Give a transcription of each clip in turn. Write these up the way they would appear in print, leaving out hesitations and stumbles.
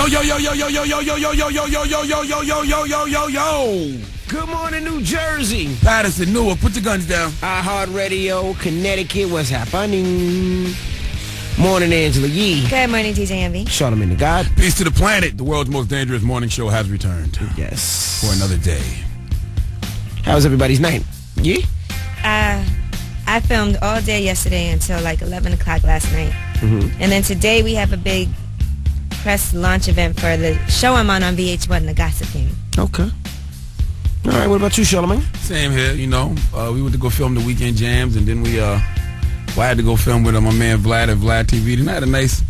yo, yo, yo, yo, yo, yo, yo, yo, yo, yo, yo, yo, yo, yo, yo, yo, yo, yo, yo. Good morning, New Jersey. Patterson, Newark, put your guns down. iHeartRadio, Connecticut, what's happening? Morning, Angela Yee. Good morning, DJ Envy. Charlamagne the God. Peace to the planet. The world's most dangerous morning show has returned. Yes. For another day. How was everybody's night? Yee? I filmed all day yesterday until like 11 o'clock last night. Mm-hmm. And then today we have a big press launch event for the show I'm on VH1, The Gossip Game. Okay. All right, what about you, Charlamagne? Same here, you know. We went to go film the Weekend Jams, and then I had to go film with my man Vlad at Vlad TV. And I had a nice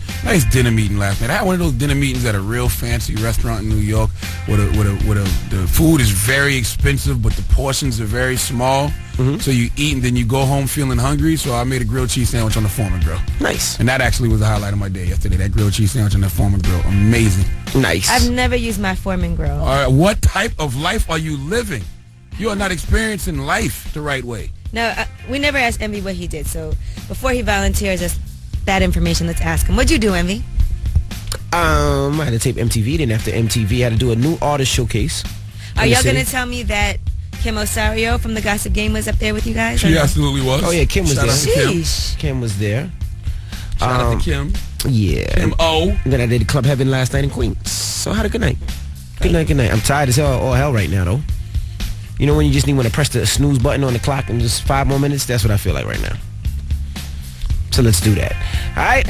dinner meeting last night. I had one of those dinner meetings at a real fancy restaurant in New York where the food is very expensive, but the portions are very small. Mm-hmm. So you eat and then you go home feeling hungry. So I made a grilled cheese sandwich on the Foreman grill. Nice. And that actually was the highlight of my day yesterday, that grilled cheese sandwich on the Foreman grill. Amazing. Nice. I've never used my Foreman grill. All right, what type of life are you living? You are not experiencing life the right way. No, we never asked Envy what he did. So before he volunteers us that information, let's ask him. What'd you do, Envy? I had to tape MTV. Then after MTV, I had to do a new artist showcase. Are y'all going to tell me that Kim Osario from The Gossip Game was up there with you guys? She absolutely was. Oh, yeah, Kim was Shout there. Out to Kim. Kim was there. Shout out to Kim. Yeah. Kim O. And then I did Club Heaven last night in Queens. So I had a good night. Good night. I'm tired as all hell right now, though. You know when you just need to press the snooze button on the clock and just 5 more minutes? That's what I feel like right now. So let's do that. All right.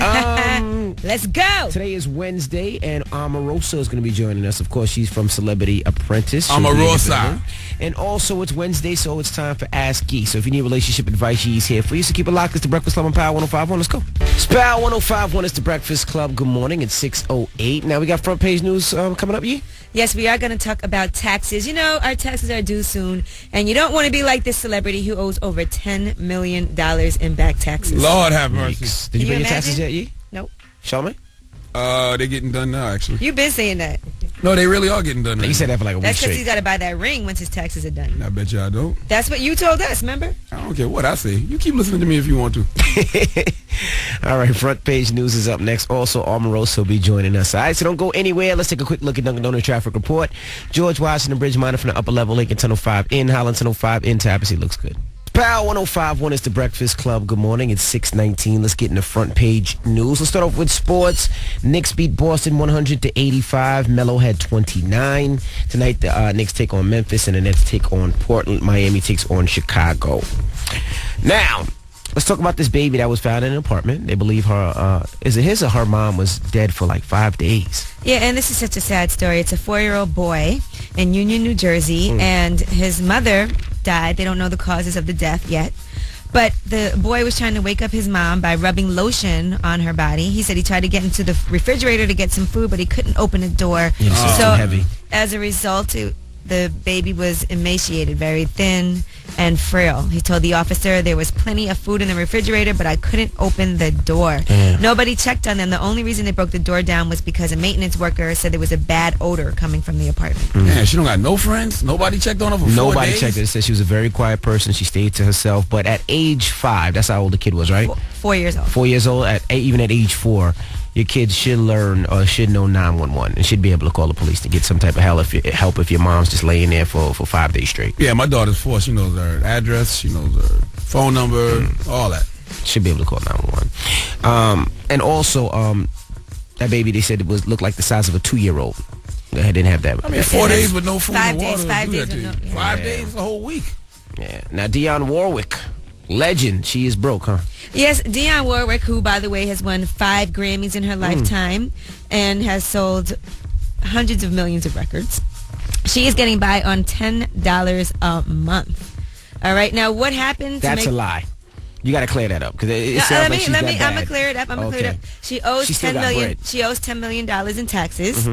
Let's go. Today is Wednesday, and Omarosa is going to be joining us. Of course, she's from Celebrity Apprentice. Omarosa. And also, it's Wednesday, so it's time for Ask Yee. So if you need relationship advice, Yee's here for you. So keep it locked. It's the Breakfast Club on Power 105.1. Let's go. It's Power 105.1. It's the Breakfast Club. Good morning. It's 6:08. Now we got front page news coming up, Yee. Yes, we are going to talk about taxes. You know, our taxes are due soon, and you don't want to be like this celebrity who owes over $10 million in back taxes. Lord have mercy. Did you pay you your taxes imagine? yet, Yee? Nope. Charlamagne? They're getting done now, actually. You've been saying that. No, they really are getting done now. You said that for like a week That's because straight. he's got to buy that ring once his taxes are done. I bet you I don't. That's what you told us, remember? I don't care what I say. You keep listening to me if you want to. All right, front page news is up next. Also, Omarosa will be joining us. All right, so don't go anywhere. Let's take a quick look at Dunkin' Donuts traffic report. George Washington Bridge minor from the upper level, Lincoln Tunnel 5 in, Holland Tunnel 5 in, Tallahassee looks good. Power 105.1 is the Breakfast Club. Good morning. It's 6:19. Let's get in the front page news. Let's start off with sports. Knicks beat Boston 100-85. Melo had 29. Tonight, the Knicks take on Memphis, and the Nets take on Portland. Miami takes on Chicago. Now, let's talk about this baby that was found in an apartment. They believe her, is it his or her mom was dead for like 5 days. Yeah, and this is such a sad story. It's a 4-year-old boy in Union, New Jersey, and his mother died. They don't know the causes of the death yet. But the boy was trying to wake up his mom by rubbing lotion on her body. He said he tried to get into the refrigerator to get some food, but he couldn't open the door. Yeah, so heavy. As a result, the baby was emaciated, very thin and frail. He told the officer there was plenty of food in the refrigerator, but I couldn't open the door. Nobody checked on them. The only reason they broke the door down was because a maintenance worker said there was a bad odor coming from the apartment. Man, she don't got no friends? Nobody checked on her for 4 days? Nobody checked her. It said she was a very quiet person. She stayed to herself. But at age 5, that's how old the kid was, right? 4 years old. 4 years old. Even at age 4, your kids should learn or should know 911 and should be able to call the police to get some type of help if your mom's just laying there for 5 days straight. Yeah, my daughter's 4. She knows her address. She knows her phone number, all that. Should be able to call 911. And also, that baby, they said looked like the size of a 2-year-old. They didn't have that. I mean, 4 days with no food 5 and water. days, 5 do that days to you. with no- 5 days, a whole week. Yeah. Now, Dionne Warwick, legend. She is broke, huh? Yes, Dionne Warwick, who, by the way, has won 5 Grammys in her lifetime and has sold hundreds of millions of records. She is getting by on $10 a month. All right, now what happened? That's a lie. You got to clear that up because it sounds like she's that bad. I'm gonna clear it up. She owes She still $10 got million. bread. She owes $10 million in taxes,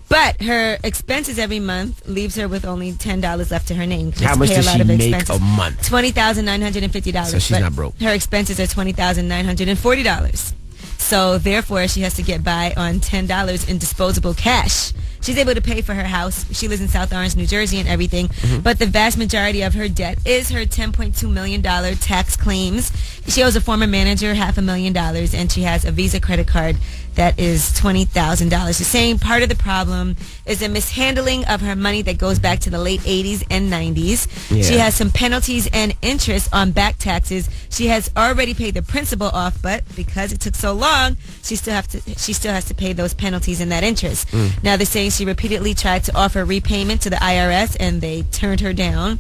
but her expenses every month leaves her with only $10 left to her name. She has How to much pay does a lot she of make expenses. a month? $20,950. So she's not broke. Her expenses are $20,940. So therefore, she has to get by on $10 in disposable cash. She's able to pay for her house. She lives in South Orange, New Jersey and everything. But the vast majority of her debt is her $10.2 million tax claims. She owes a former manager $500,000, and she has a Visa credit card that is $20,000. She's saying part of the problem is a mishandling of her money that goes back to the late 80s and 90s. Yeah. She has some penalties and interest on back taxes. She has already paid the principal off, but because it took so long, she still has to pay those penalties and that interest. Now they're saying she repeatedly tried to offer repayment to the IRS, and they turned her down.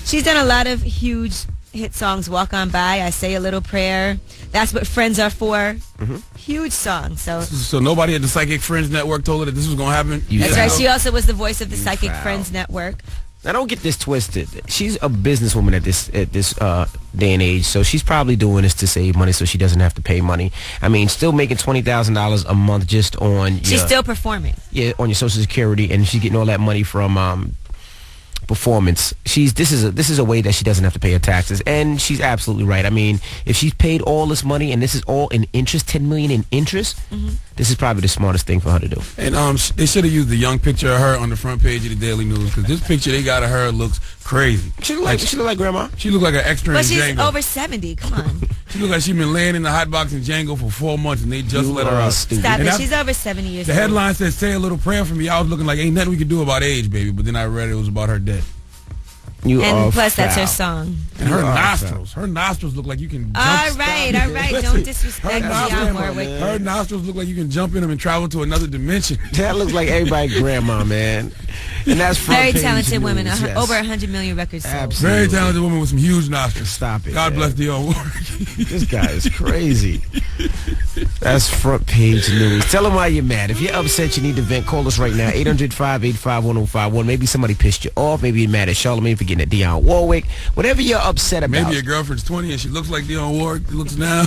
She's done a lot of huge hit songs. Walk On By, I Say a Little Prayer, That's What Friends Are For. Huge song. So nobody at the Psychic Friends Network told her that this was going to happen? that's right. She also was the voice of the Psychic Friends Network. Now, don't get this twisted. She's a businesswoman at this day and age, so she's probably doing this to save money so she doesn't have to pay money. I mean, still making $20,000 a month just on She's still performing. Yeah, on your Social Security, and she's getting all that money from performance. This is a way that she doesn't have to pay her taxes, and she's absolutely right. I mean, if she's paid all this money and this is all in interest, $10 million in interest, this is probably the smartest thing for her to do. And they should have used the young picture of her on the front page of the Daily News, because this picture they got of her looks crazy. She look like grandma. She look like an extra But in she's Django. over 70. Come on. She look like she been laying in the hot box in Django for 4 months, and they just let her out. Stupid. Stop And it. that- She's over 70 years The old. headline says, "Say a little prayer for me." I was looking like, ain't nothing we can do about age, baby. But then I read it was about her death. You And are plus, that's her foul. song. And her You are nostrils. Her nostrils look like you can jump. All right. Don't disrespect Her Dionne nostrils, Warwick. her nostrils look like you can jump in them and travel to another dimension. That looks like everybody's grandma, man. And that's front Very page talented news, women. yes. Over 100 million records sold. Absolutely. Very talented woman with some huge nostrils. Stop it. God man. bless Dionne Warwick. This guy is crazy. That's front page news. Tell them why you're mad. If you're upset, you need to vent. Call us right now. 800-585-1051. Maybe somebody pissed you off. Maybe you're mad at Charlamagne for getting at Dionne Warwick. Whatever you're upset about. Maybe your girlfriend's 20 and she looks like Dionne Warwick. Looks now.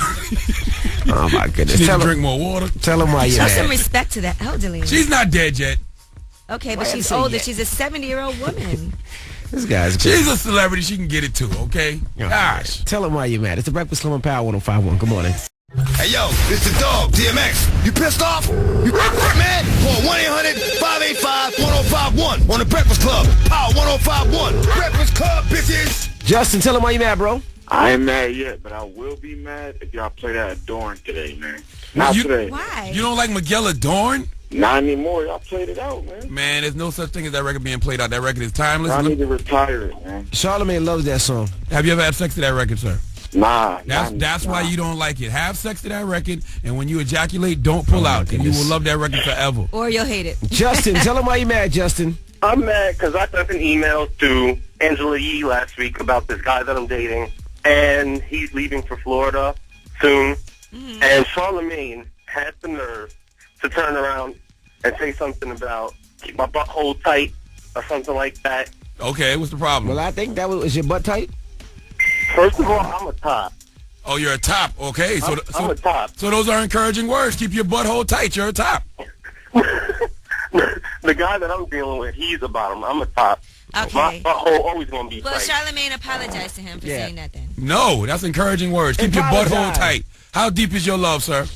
Oh, my She goodness. needs Tell to drink them, more water. tell them why you're Show some mad. respect to the elderly. She's not dead yet. Okay, but Why she's say older. yet? She's a 70-year-old woman. This guy's She's a celebrity. She can get it too, okay? Oh, Gosh. Tell them why you're mad. It's the Breakfast Club on Power 105.1. Good morning. Hey, yo, it's the dog, DMX. You pissed off? You mad? Call 1-800-585-1051 on the Breakfast Club. Power 105.1. Breakfast Club, bitches. Justin, tell them why you're mad, bro. I ain't mad yet, but I will be mad if y'all play that Adorn today, man. Not You- today. Why? You don't like Miguel Adorn? Not anymore. Y'all played it out, man. Man, there's no such thing as that record being played out. That record is timeless. I need to retire it, man. Charlamagne loves that song. Have you ever had sex to that record, sir? Nah. That's why you don't like it. Have sex to that record, and when you ejaculate, don't pull my out, and you goodness. will love that record forever. Or you'll hate it. Justin, tell them why you're mad, Justin. I'm mad because I sent an email to Angela Yee last week about this guy that I'm dating, and he's leaving for Florida soon. And Charlamagne had the nerve to turn around and say something about keep my butthole tight or something like that. Okay, what's the problem? Well, I think that was your butt tight. First of all, I'm a top. Oh, you're a top. Okay, so I'm a top. so those are encouraging words. Keep your butthole tight. You're a top. The guy that I'm dealing with, he's a bottom. I'm a top. My Okay. butthole always going to be Well, tight. Charlamagne apologized to him for saying that then. No, that's encouraging words. Keep your butthole Apologize. tight. How deep is your love, sir?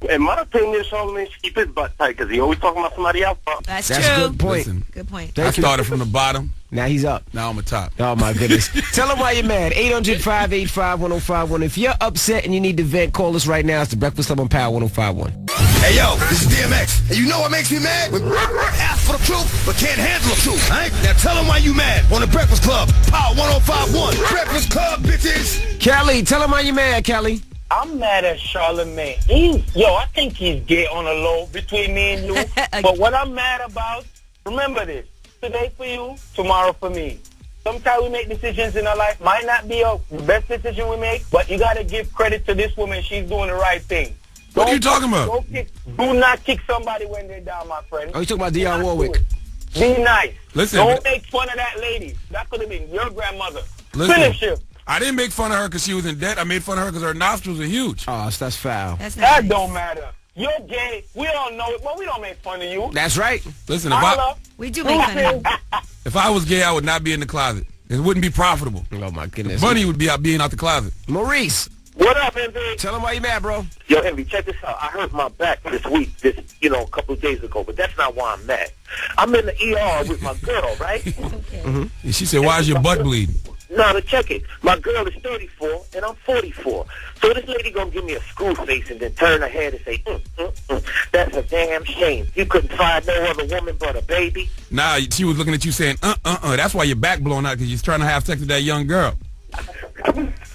In my opinion, Charlamagne should keep his butt tight because he always talking about somebody else. That's That's true. a good point. Listen, Good point. I Thank you. started from the bottom. Now he's up. Now I'm a top. Oh, my goodness. Tell them why you're mad. 800-585-1051. If you're upset and you need to vent, call us right now. It's the Breakfast Club on Power 105.1. Hey, yo, this is DMX. And you know what makes me mad? When ask for the truth, but can't handle the truth. All right? Now tell them why you mad on the Breakfast Club. Power 105.1. Breakfast Club, bitches. Kelly, tell them why you're mad, Kelly. I'm mad at Charlamagne. I think he's gay on the low between me and you. But what I'm mad about, remember this. Today for you, tomorrow for me. Sometimes we make decisions in our life. Might not be the best decision we make, but you got to give credit to this woman. She's doing the right thing. What are you talking about? Do not kick somebody when they're down, my friend. Oh, you talking about Do Dionne not Warwick? do it. Be nice. Listen, Don't make fun of that lady. That could have been your grandmother. Listen. Finish him. I didn't make fun of her because she was in debt. I made fun of her because her nostrils are huge. Oh, that's foul. That's not That nice. don't matter. You're gay. We all know it, but we don't make fun of you. That's right. Listen, Holla. We do make fun of him. if I was gay, I would not be in the closet. It wouldn't be profitable. Oh, my goodness. Money would be out being out the closet. Maurice. What up, Envy? Tell him why you mad, bro. Yo, Envy, check this out. I hurt my back this week, a couple of days ago, but that's not why I'm mad. I'm in the ER with my girl, right? And she said, why is your butt bleeding? No, check it. My girl is 34, and I'm 44. So this lady gonna give me a screw face and then turn her head and say, that's a damn shame. You couldn't find no other woman but a baby. Nah, she was looking at you saying, That's why your back blown out, because you're trying to have sex with that young girl.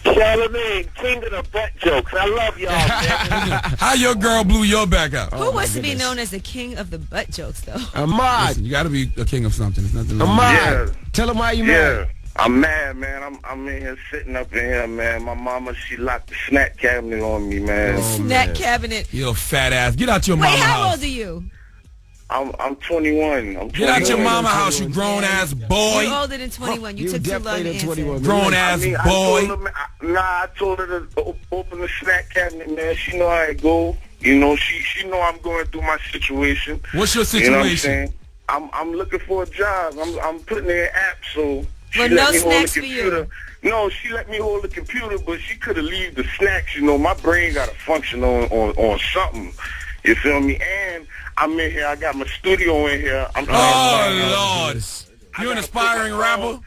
Charlamagne, king of the butt jokes. I love y'all, man. How your girl blew your back out? Who wants to be known as the king of the butt jokes, though? Ahmad. Listen, you got to be a king of something. It's nothing wrong. Ahmad. Tell him why you mad. I'm mad, man. I'm in here sitting up in here, man. My mama, she locked the snack cabinet on me, man. Snack cabinet. You fat ass. Get out your Wait, mama how house. old are you? I'm 21. Get out your mama house, you grown ass boy. You're older than 21. You took too long to answer. 21. Grown ass boy. I told her to open the snack cabinet, man. She know how it go. You know, she know I'm going through my situation. What's your situation? You know what I'm saying? I'm looking for a job. I'm putting in an app, so she Well, let no me hold snacks the for computer. No, she let me hold the computer, but she could have leave the snacks. You know, my brain got to function on something. You feel me? And I'm in here. I got my studio in here. Oh, Lord. You an aspiring rapper?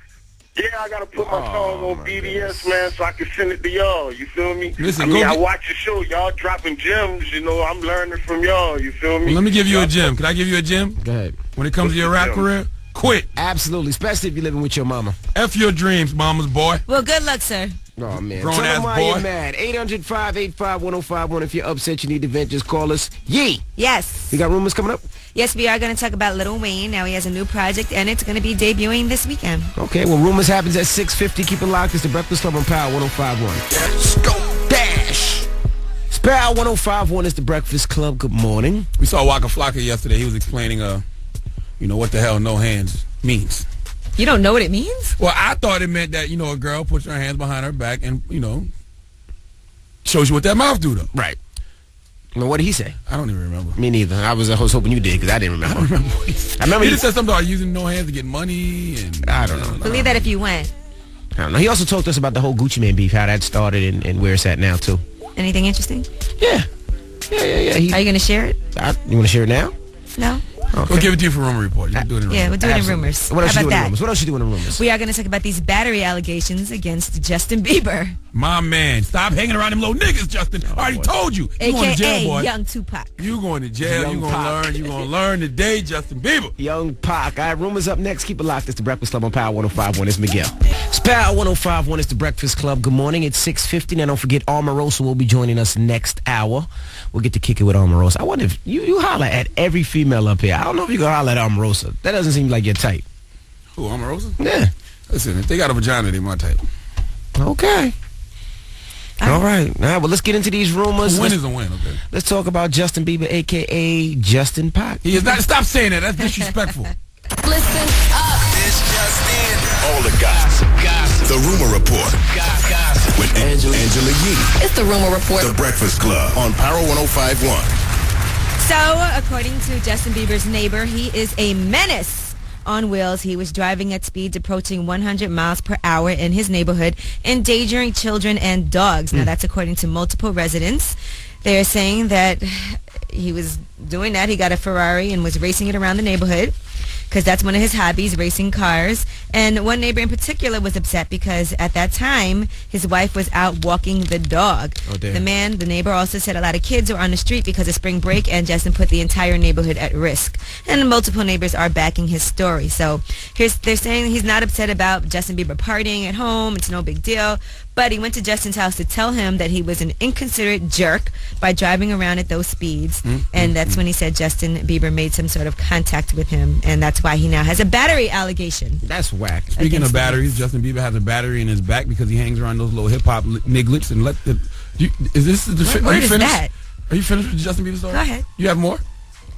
Yeah, I got to put my song on BDS, man, so I can send it to y'all. You feel me? Listen, I watch your show. Y'all dropping gems. You know, I'm learning from y'all. You feel me? Well, let me give you a gem. Can I give you a gem? Go ahead. When it comes to your rap career, quit. Absolutely, especially if you're living with your mama. F your dreams, mama's boy. Well, good luck, sir. Oh, man. Grown Tell ass them why boy. you're mad. 800-585-1051. If you're upset, you need to vent, just call us. Yee! Yes. You got rumors coming up? Yes, we are going to talk about Lil Wayne. Now he has a new project, and it's going to be debuting this weekend. Okay, well, rumors happens at 6:50. Keep it locked. It's the Breakfast Club on Power 105.1. Scope Dash. It's Power 105.1 is the Breakfast Club. Good morning. We saw Waka Flocka yesterday. He was explaining, what the hell no hands means. You don't know what it means? Well, I thought it meant that, a girl puts her hands behind her back and, shows you what that mouth do, though. Right. Well, what did he say? I don't even remember. Me neither. I was hoping you did because I didn't remember. I don't remember what he said. I remember he just said something about using no hands to get money. And I don't know. Believe that if you went. I don't know. He also talked to us about the whole Gucci Mane beef, how that started and where it's at now, too. Anything interesting? Yeah. Yeah. Are you going to share it? You want to share it now? No? Okay. We'll give it to you for rumor report. You can do it in Yeah, rumor. we'll do it in Absolutely. rumors. What else How you about doing in that? rumors? What else you doing in rumors? We are going to talk about these battery allegations against Justin Bieber, My man, stop hanging around them little niggas, Justin. I already told you. You going to jail, a.k.a. boy. Young Tupac. You going to jail. Young You going to Pac. learn. You going to learn today, Justin Bieber. Young Pac. All right, rumors up next. Keep it locked. It's the Breakfast Club on Power 105.1. It's Miguel. It's Power 105.1. It's the Breakfast Club. Good morning. It's 6:50. Now, don't forget, Omarosa will be joining us next hour. We'll get to kick it with Omarosa. I wonder if you holler at every female up here. I don't know if you can holler at Omarosa. That doesn't seem like your type. Who, Omarosa? Yeah. Listen, if they got a vagina, they my type. Okay. All right. Well, let's get into these rumors. A win is a win, okay? Let's talk about Justin Bieber, a.k.a. Justin Pac. He is not. Stop saying that. That's disrespectful. Listen up. It's Justin. All the gossip. The Rumor Report. Gossip. With Angela Yee. It's the Rumor Report. The Breakfast Club on Power 105.1. So, according to Justin Bieber's neighbor, he is a menace on wheels. He was driving at speeds approaching 100 miles per hour in his neighborhood, endangering children and dogs. Now, that's according to multiple residents. They're saying that he was doing that. He got a Ferrari and was racing it around the neighborhood because that's one of his hobbies, racing cars. And one neighbor in particular was upset because at that time, his wife was out walking the dog. Oh, damn. The neighbor also said a lot of kids were on the street because of spring break, and Justin put the entire neighborhood at risk. And multiple neighbors are backing his story. So they're saying he's not upset about Justin Bieber partying at home. It's no big deal. But he went to Justin's house to tell him that he was an inconsiderate jerk by driving around at those speeds. And that's when he said Justin Bieber made some sort of contact with him. And that's why he now has a battery allegation. That's whack. Speaking Against of batteries, Justin Bieber has a battery in his back because he hangs around those little hip-hop nigglets and let the... Is this the... What are word you is finished? that? Are you finished with the Justin Bieber story? Go ahead. You have more?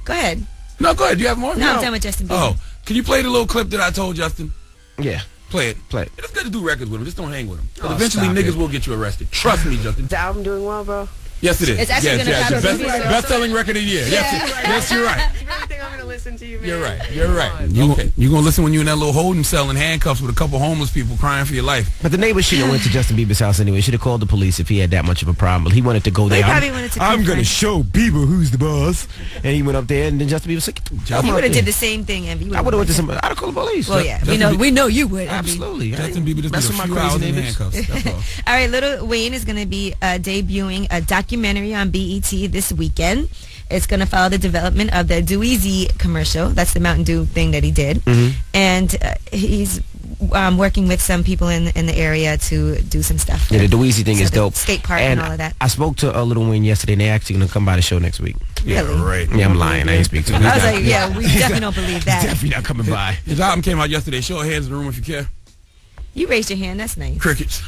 Go ahead. No, go ahead. Do you have more? No, I'm done with Justin Bieber. Oh, can you play the little clip that I told Justin? Yeah. Play it. Play it. It's good to do records with him. Just don't hang with him. Because Oh, eventually stop niggas it. will get you arrested. Trust me, Justin. The album doing well, bro? Yes, it is. It's actually yes, gonna yes. top The Justin Bieber. best-selling record of the year. Yes, you're right. You really think I'm going to to listen to you, man. You're right. You're right. You gonna listen when you're in that little holding cell in handcuffs with a couple homeless people crying for your life. But the neighbors shouldn't have went to Justin Bieber's house anyway. Should have called the police if he had that much of a problem. But he wanted to go there. He probably wanted to I'm confront. gonna show Bieber who's the boss. And he went up there, and then Justin Bieber said, He would have did the same thing, Envy. I would have went to somebody. I'd have called the police. Well, yeah. We know you would. Envy. Absolutely. Justin Bieber just Mess did a with few my hours crazy in neighbors. handcuffs. That's all. All right, Lil Wayne is going to be debuting a documentary on BET this weekend. It's going to follow the development of the Dweezy commercial. That's the Mountain Dew thing that he did. And he's working with some people in the area to do some stuff. Yeah, the Dweezy thing is the dope. Skate park and all of that. I spoke to Lil Wayne yesterday, and they're actually going to come by the show next week. Yeah, right. Yeah, I'm lying. I ain't speak to him. I was like, yeah, we definitely don't believe that. Definitely not coming by. His album came out yesterday. Show of hands in the room if you care. You raised your hand. That's nice. Crickets.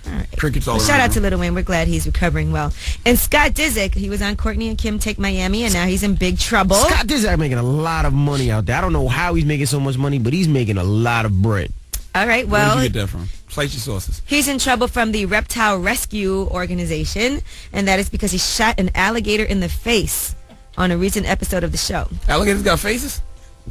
All right. Crickets all Well, around. shout out to Lil Wayne. We're glad he's recovering well. And Scott Disick, he was on Courtney and Kim Take Miami, and now he's in big trouble. Scott Disick making a lot of money out there. I don't know how he's making so much money, but he's making a lot of bread. All right, Where well, did you get that from? Cite your sources. he's in trouble from the Reptile Rescue Organization, and that is because he shot an alligator in the face on a recent episode of the show. Alligators got faces?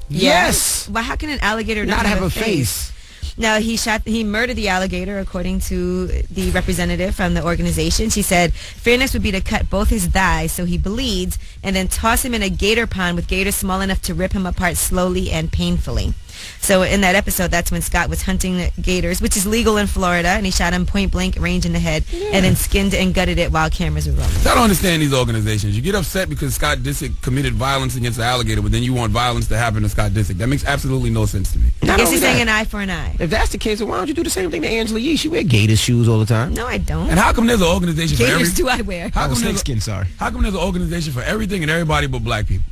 Yes. Well, how can an alligator Not have a face. Now, he murdered the alligator, according to the representative from the organization. She said, fairness would be to cut both his thighs so he bleeds and then toss him in a gator pond with gators small enough to rip him apart slowly and painfully. So in that episode, that's when Scott was hunting gators, which is legal in Florida, and he shot him point blank range in the head and then skinned and gutted it while cameras were rolling. I don't understand these organizations. You get upset because Scott Disick committed violence against the alligator, but then you want violence to happen to Scott Disick. That makes absolutely no sense to me. I guess he's saying an eye for an eye. If that's the case, then why don't you do the same thing to Angela Yee? She wear gator shoes all the time. No, I don't. And how come there's an organization for Gators everything? do I wear? How come snakeskin, sorry. How come there's an organization for everything and everybody but black people?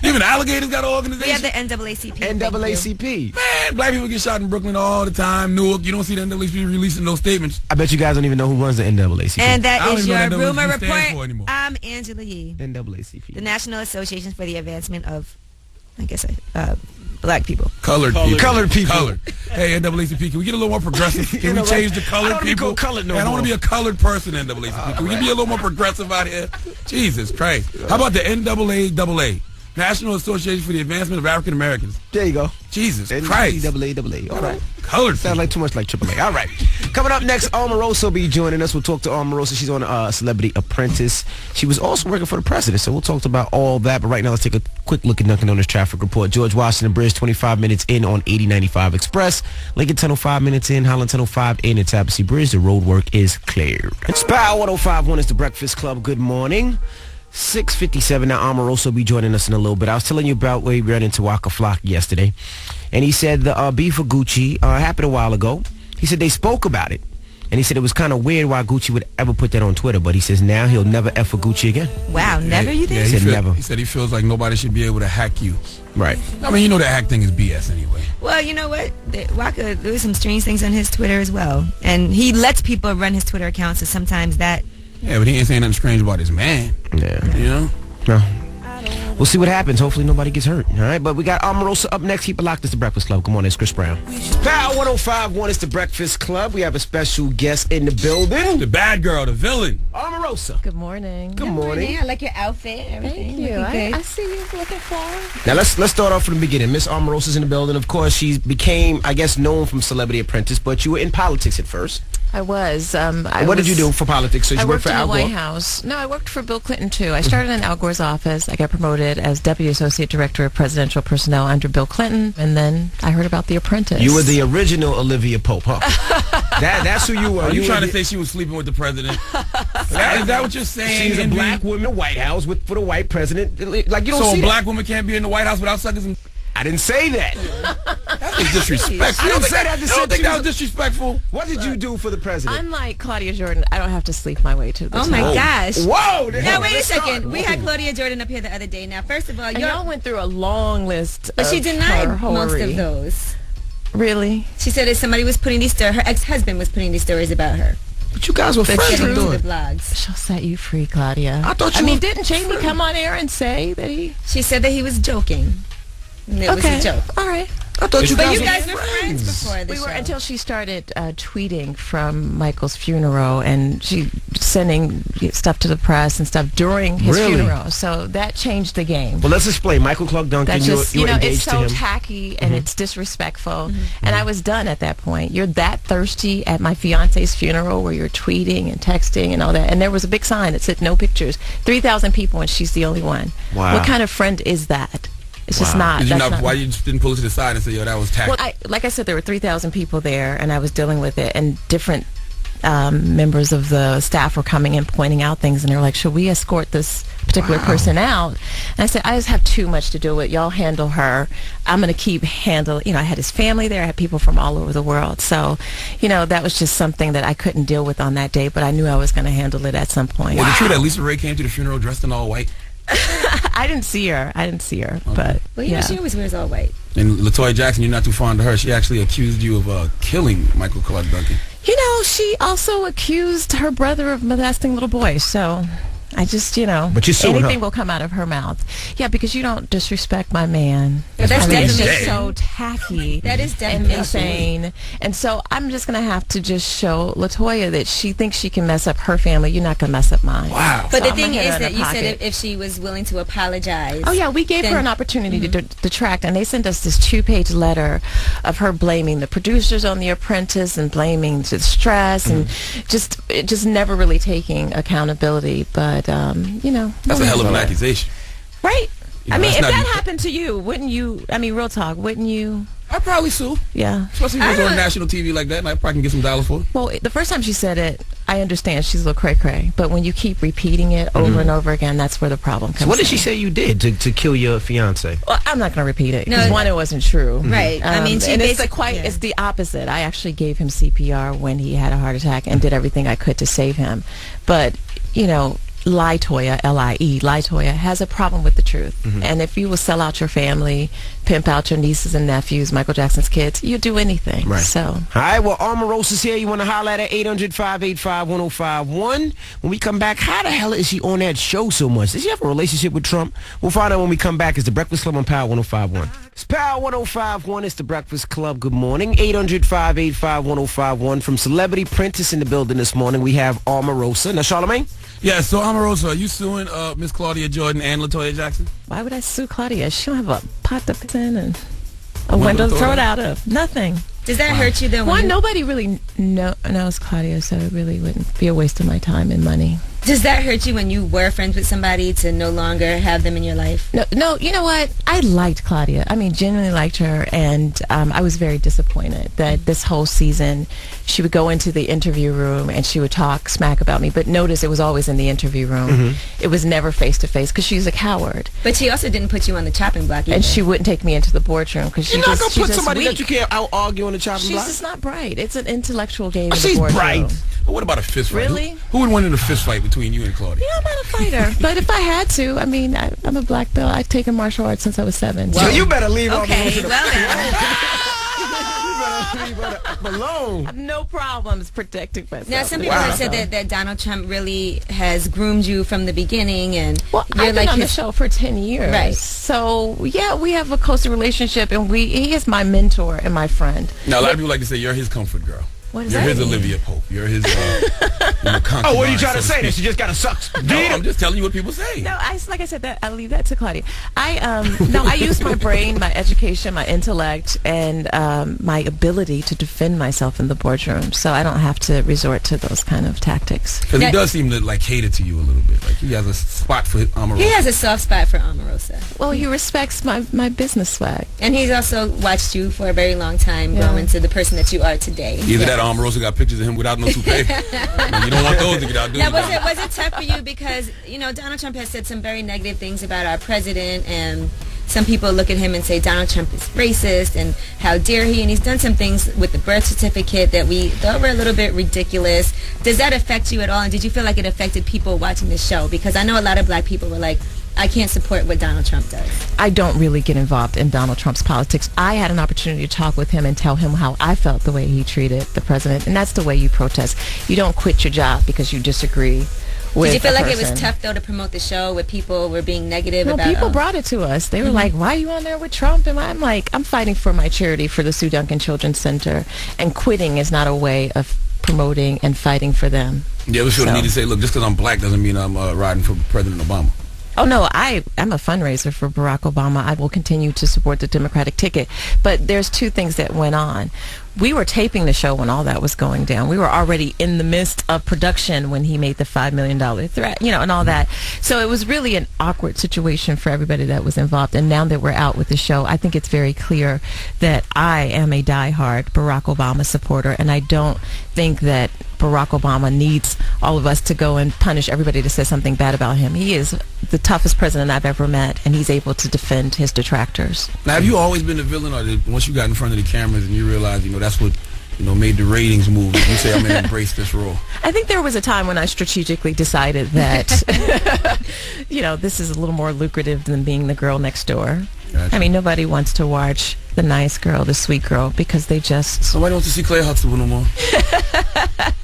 Even alligators got an We organization? have the NAACP. NAACP. Man, black people get shot in Brooklyn all the time. Newark, you don't see the NAACP releasing those statements. I bet you guys don't even know who runs the NAACP. And that I don't is even your know what rumor NAACP stands for report. anymore. I'm Angela Yee. NAACP. The National Association for the Advancement of, I guess, black people. Colored people. Colored people. Colored. Hey, NAACP, can we get a little more progressive? Can You know we what? change the I colored don't wanna people? go colored no I don't want to more. be a colored person, NAACP. Can we be a little more progressive out here? Jesus Christ. How about the NAAA? National Association for the Advancement of African Americans. There you go. Jesus Christ. NAAA. All right. Colored Sounds like too much like AAA. All right. Coming up next, Omarosa will be joining us. We'll talk to Omarosa. She's on Celebrity Apprentice. She was also working for the president, so we'll talk about all that. But right now, let's take a quick look at Dunkin' Donuts traffic report. George Washington Bridge, 25 minutes in on 8095 Express. Lincoln Tunnel, 5 minutes in. Holland Tunnel, 5 in at Tabassy Bridge. The road work is cleared. Spy 1051 is the Breakfast Club. Good morning. 6:57 now. Omarosa will be joining us in a little bit. I was telling you about where he ran into Waka Flocka yesterday, and he said the beef for Gucci happened a while ago. He said they spoke about it, and he said it was kind of weird why Gucci would ever put that on Twitter, but he says now he'll never F for Gucci again. Wow, never, you think? He said never. He said he feels like nobody should be able to hack you. Right. I mean, you know that hack thing is BS anyway. Well, you know what? Waka, there was some strange things on his Twitter as well, and he lets people run his Twitter account, so sometimes that... Yeah, but he ain't saying nothing strange about his man. Yeah. You know? No. We'll see what happens. Hopefully nobody gets hurt. All right, but we got Omarosa up next. Keep it locked. It's the Breakfast Club. Come on, it's Chris Brown. Power 1051 is the Breakfast Club. We have a special guest in the building. The bad girl, the villain. Omarosa. Good morning. Good morning. I like your outfit. Everything. Thank you. Looking good. I see you looking forward. Now let's start off from the beginning. Miss Omarosa's in the building. Of course, she became, I guess, known from Celebrity Apprentice, but you were in politics at first. I was. What did you do for politics? So you I worked worked for in Al the Gore? White House. No, I worked for Bill Clinton too. I started in Al Gore's office. I got promoted as Deputy Associate Director of Presidential Personnel under Bill Clinton, and then I heard about The Apprentice. You were the original Olivia Pope, huh? That's who you were. Are you were trying to the- say she was sleeping with the president? Is that what you're saying? She's a Envy? black woman in the White House for the white president. Like, you don't So see a that. black woman can't be in the White House without suckers and... I didn't say that. That was disrespectful. I didn't say that. You don't think that was disrespectful? What did you do for the president? Unlike Claudia Jordan, I don't have to sleep my way to the Oh top. my gosh. Whoa! Now wait a second. We had Claudia Jordan up here the other day. Now, first of all, And y'all went through a long list, but she of denied her most horror. of those. Really? She said that somebody was putting these her ex-husband was putting these stories about her. But you guys were friends. Getting What into you the doing? blogs. She'll set you free, Claudia. I thought you I mean, were didn't Jamie come on air and say that he... She said that he was joking. And it was a joke. All right. I thought you But guys you were guys were friends before the We show. were until she started tweeting from Michael's funeral, and she sending stuff to the press and stuff during his funeral. So that changed the game. Well, let's explain. Michael Clark Duncan, That's just, you're engaged it's so to him. tacky and it's disrespectful. And I was done at that point. You're that thirsty at my fiance's funeral where you're tweeting and texting and all that. And there was a big sign that said no pictures. 3,000 people and she's the only one. Wow. What kind of friend is that? It's just not. Why you just didn't pull it to the side and say, yo, that was tacky? Well, like I said, there were 3,000 people there, and I was dealing with it, and different members of the staff were coming and pointing out things, and they were like, should we escort this particular person out? And I said, I just have too much to do with. Y'all handle her. I'm going to keep handling. I had his family there. I had people from all over the world. So, that was just something that I couldn't deal with on that day, but I knew I was going to handle it at some point. Was it true that Lisa Ray came to the funeral dressed in all white? I didn't see her, Okay. but she always wears all white. And LaToya Jackson, you're not too fond of her. She actually accused you of killing Michael Clark Duncan. She also accused her brother of molesting little boys. So I just, But you're suing anything her. will come out of her mouth. Yeah, because you don't disrespect my man. That's it's defamation. just so tacky. That is and defamation. insane. And so I'm just going to have to just show LaToya that she thinks she can mess up her family. You're not going to mess up mine. Wow. But So the I'm thing gonna hit is her in that the you said pocket. if she was willing to apologize. Oh, yeah, we gave her an opportunity to detract, and they sent us this 2-page letter of her blaming the producers on The Apprentice and blaming the stress and just never really taking accountability. But, That's a hell of an accusation. Right? know, I mean, that's if not that even- happened to you, wouldn't you? I mean, real talk, wouldn't you? I'd probably sue. Yeah. Especially if it was on national TV like that, and I probably can get some dollars for it. Well, the first time she said it, I understand she's a little cray-cray. But when you keep repeating it over and over again, that's where the problem comes So what did in. she say you did to kill your fiance? Well, I'm not going to repeat it. No, Because one, it wasn't true. Right. I mean, she and it's basically- it's the opposite. I actually gave him CPR when he had a heart attack and did everything I could to save him. But, you know, LiToya, L-I-E, LiToya has a problem with the truth. And if you will sell out your family, pimp out your nieces and nephews, Michael Jackson's kids, you'll do anything. Right. So, All right, well, Omarosa's here. You want to holler at her, 800-585-1051. When we come back, how the hell is she on that show so much? Does she have a relationship with Trump? We'll find out when we come back. It's The Breakfast Club on Power 105.1. It's Power 105.1. It's The Breakfast Club. Good morning. 800-585-1051. From Celebrity Princess in the building this morning, we have Omarosa. Now, Charlamagne? Yeah, so Omarosa, are you suing Miss Claudia Jordan and LaToya Jackson? why would I sue Claudia? She don't have a pot to piss in and a window to throw it out of. Nothing. Does that hurt you though? One, nobody really knows Claudia, so it really wouldn't be a waste of my time and money. Does that hurt you when you were friends with somebody to no longer have them in your life? No, you know what? I liked Claudia. I mean, genuinely liked her, and I was very disappointed that this whole season she would go into the interview room and she would talk smack about me. But notice it was always in the interview room. It was never face-to-face because she's a coward. But she also didn't put you on the chopping block either. And she wouldn't take me into the boardroom because You're she's not going to put just somebody weak. that you can't out-argue on the chopping She's block? just not bright. It's an intellectual game. Oh, in the she's boardroom. bright. But what about a fist fight? Really? Who would win in a fist fight between you and Claudia? Yeah, I'm not a fighter. But if I had to, I mean, I'm a black belt. I've taken martial arts since I was 7. So you better leave Okay, Omarosa well then. alone. I have no problems protecting myself. Now, some people have said that Donald Trump really has groomed you from the beginning, and Well, you're I've like been on the his. show for 10 years. Right. So, yeah, we have a closer relationship, and he is my mentor and my friend. Now, a lot of people like to say you're his comfort girl. What does You're that his mean? Olivia Pope. You're his concubine, Oh, what are you trying to so say? That speak. she just got to suck? No, I'm just telling you what people say. No, like I said, that I leave that to Claudia. I use my brain, my education, my intellect, and my ability to defend myself in the boardroom. So I don't have to resort to those kind of tactics. Because he does seem to like cater to you a little bit. Like he has a spot for Omarosa. He has a soft spot for Omarosa, Well, he respects my business swag. and he's also watched you for a very long time Yeah. grow into the person that you are today. Either that or Omarosa got pictures of him without no toupee. You don't want those to get out, do you? Now, was it tough for you because Donald Trump has said some very negative things about our president, and some people look at him and say Donald Trump is racist and how dare he, and he's done some things with the birth certificate that we thought were a little bit ridiculous. Does that affect you at all, and did you feel like it affected people watching the show? Because I know a lot of black people were like, I can't support what Donald Trump does. I don't really get involved in Donald Trump's politics. I had an opportunity to talk with him and tell him how I felt the way he treated the president, and that's the way you protest. You don't quit your job because you disagree with Did you feel a like it was person. tough, though, to promote the show where people were being negative No, about people brought it to us. They were like, why are you on there with Trump? And I'm like, I'm fighting for my charity, for the Sue Duncan Children's Center, and quitting is not a way of promoting and fighting for them. You ever feel the need to say, look, just because I'm black doesn't mean I'm riding for President Obama? Oh, no, I'm a fundraiser for Barack Obama. I will continue to support the Democratic ticket. But there's two things that went on. We were taping the show when all that was going down. We were already in the midst of production when he made the $5 million threat, and all that. So it was really an awkward situation for everybody that was involved. And now that we're out with the show, I think it's very clear that I am a diehard Barack Obama supporter, and I don't think that Barack Obama needs all of us to go and punish everybody that says something bad about him. He is the toughest president I've ever met, and he's able to defend his detractors. Now, have you always been the villain, or once you got in front of the cameras and you realized, that's what, made the ratings move, you say, I'm going to embrace this role? I think there was a time when I strategically decided that, this is a little more lucrative than being the girl next door. Gotcha. I mean, nobody wants to watch the nice girl, the sweet girl, because they just... Nobody wants to see Claire Huxtable no more.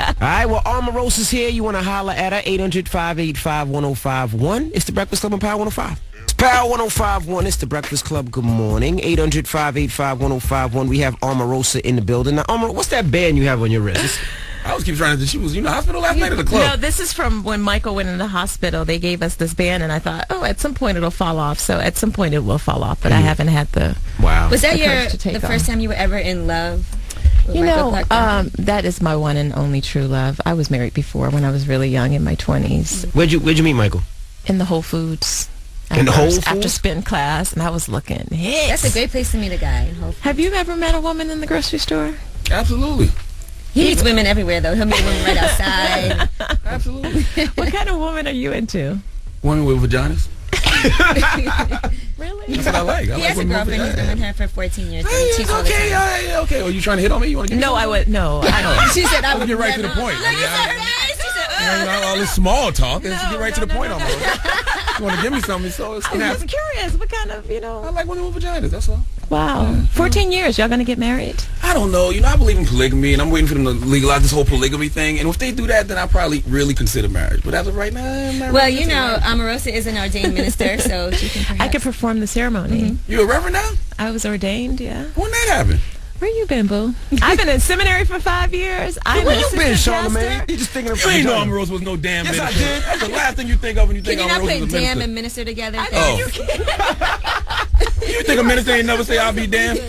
All right, well, Omarosa's here. You want to holler at her, 800-585-1051. It's the Breakfast Club on Power 105. It's Power 105.1. It's the Breakfast Club. Good morning. 800-585-1051. We have Omarosa in the building. Now, Omarosa, what's that band you have on your wrist? I was keep trying to... She was in the hospital last night at the club. No, this is from when Michael went in the hospital. They gave us this band, and I thought, at some point it'll fall off. So at some point it will fall off, but I haven't had the... Wow. Was that the first time you were ever in love? That is my one and only true love. I was married before when I was really young, in my 20s. Where'd you meet Michael? In the Whole Foods. In the Whole Foods? After spin class, and I was looking. That's a great place to meet a guy. In Whole Foods. Have you ever met a woman in the grocery store? Absolutely. He meets women everywhere, though. He'll meet women right outside. Absolutely. What kind of woman are you into? Women with vaginas. Really? That's what I like. He has a girlfriend. He's been with her for 14 years. Okay. Okay. Are you trying to hit on me? You want to get No, I would. No, I don't. She said I would get right to the point. Look at her eyes. She said, all this small talk. Let's get right to the point almost. You want to give me something, so it's I'm just curious. What kind of, I like women with vaginas, that's all. Wow. 14 years. Y'all going to get married? I don't know. I believe in polygamy, and I'm waiting for them to legalize this whole polygamy thing. And if they do that, then I'll probably really consider marriage. But as of right now, I'm not well, really Omarosa is an ordained minister, so she can perhaps... I could perform the ceremony. Mm-hmm. You a reverend now? I was ordained, yeah. When that happened? Where you been, boo? I've been in seminary for 5 years. Where you been, Charlamagne? You just thinking of... You ain't know Omarosa was no damn minister. Yes, I did. That's the last thing you think of when you think Omarosa was a minister. Can you not put damn and minister together? You think a minister ain't never say I'll be damned?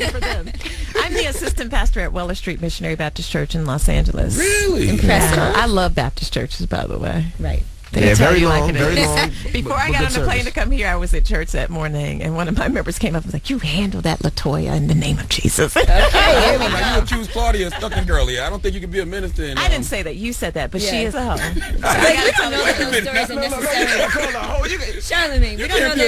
I'm the assistant pastor at Weller Street Missionary Baptist Church in Los Angeles. Really? Impressive. Yeah. I love Baptist churches, by the way. Right. Very long, very long. Before I got on the plane to come here, I was at church that morning, and one of my members came up and was like, "You handle that, LaToya, in the name of Jesus." Okay, you accuse Claudia of stucking girly. I don't think you can be a minister. I didn't say that. You said that, but she is a hoe. We don't know that those stories are necessarily... Charlamagne,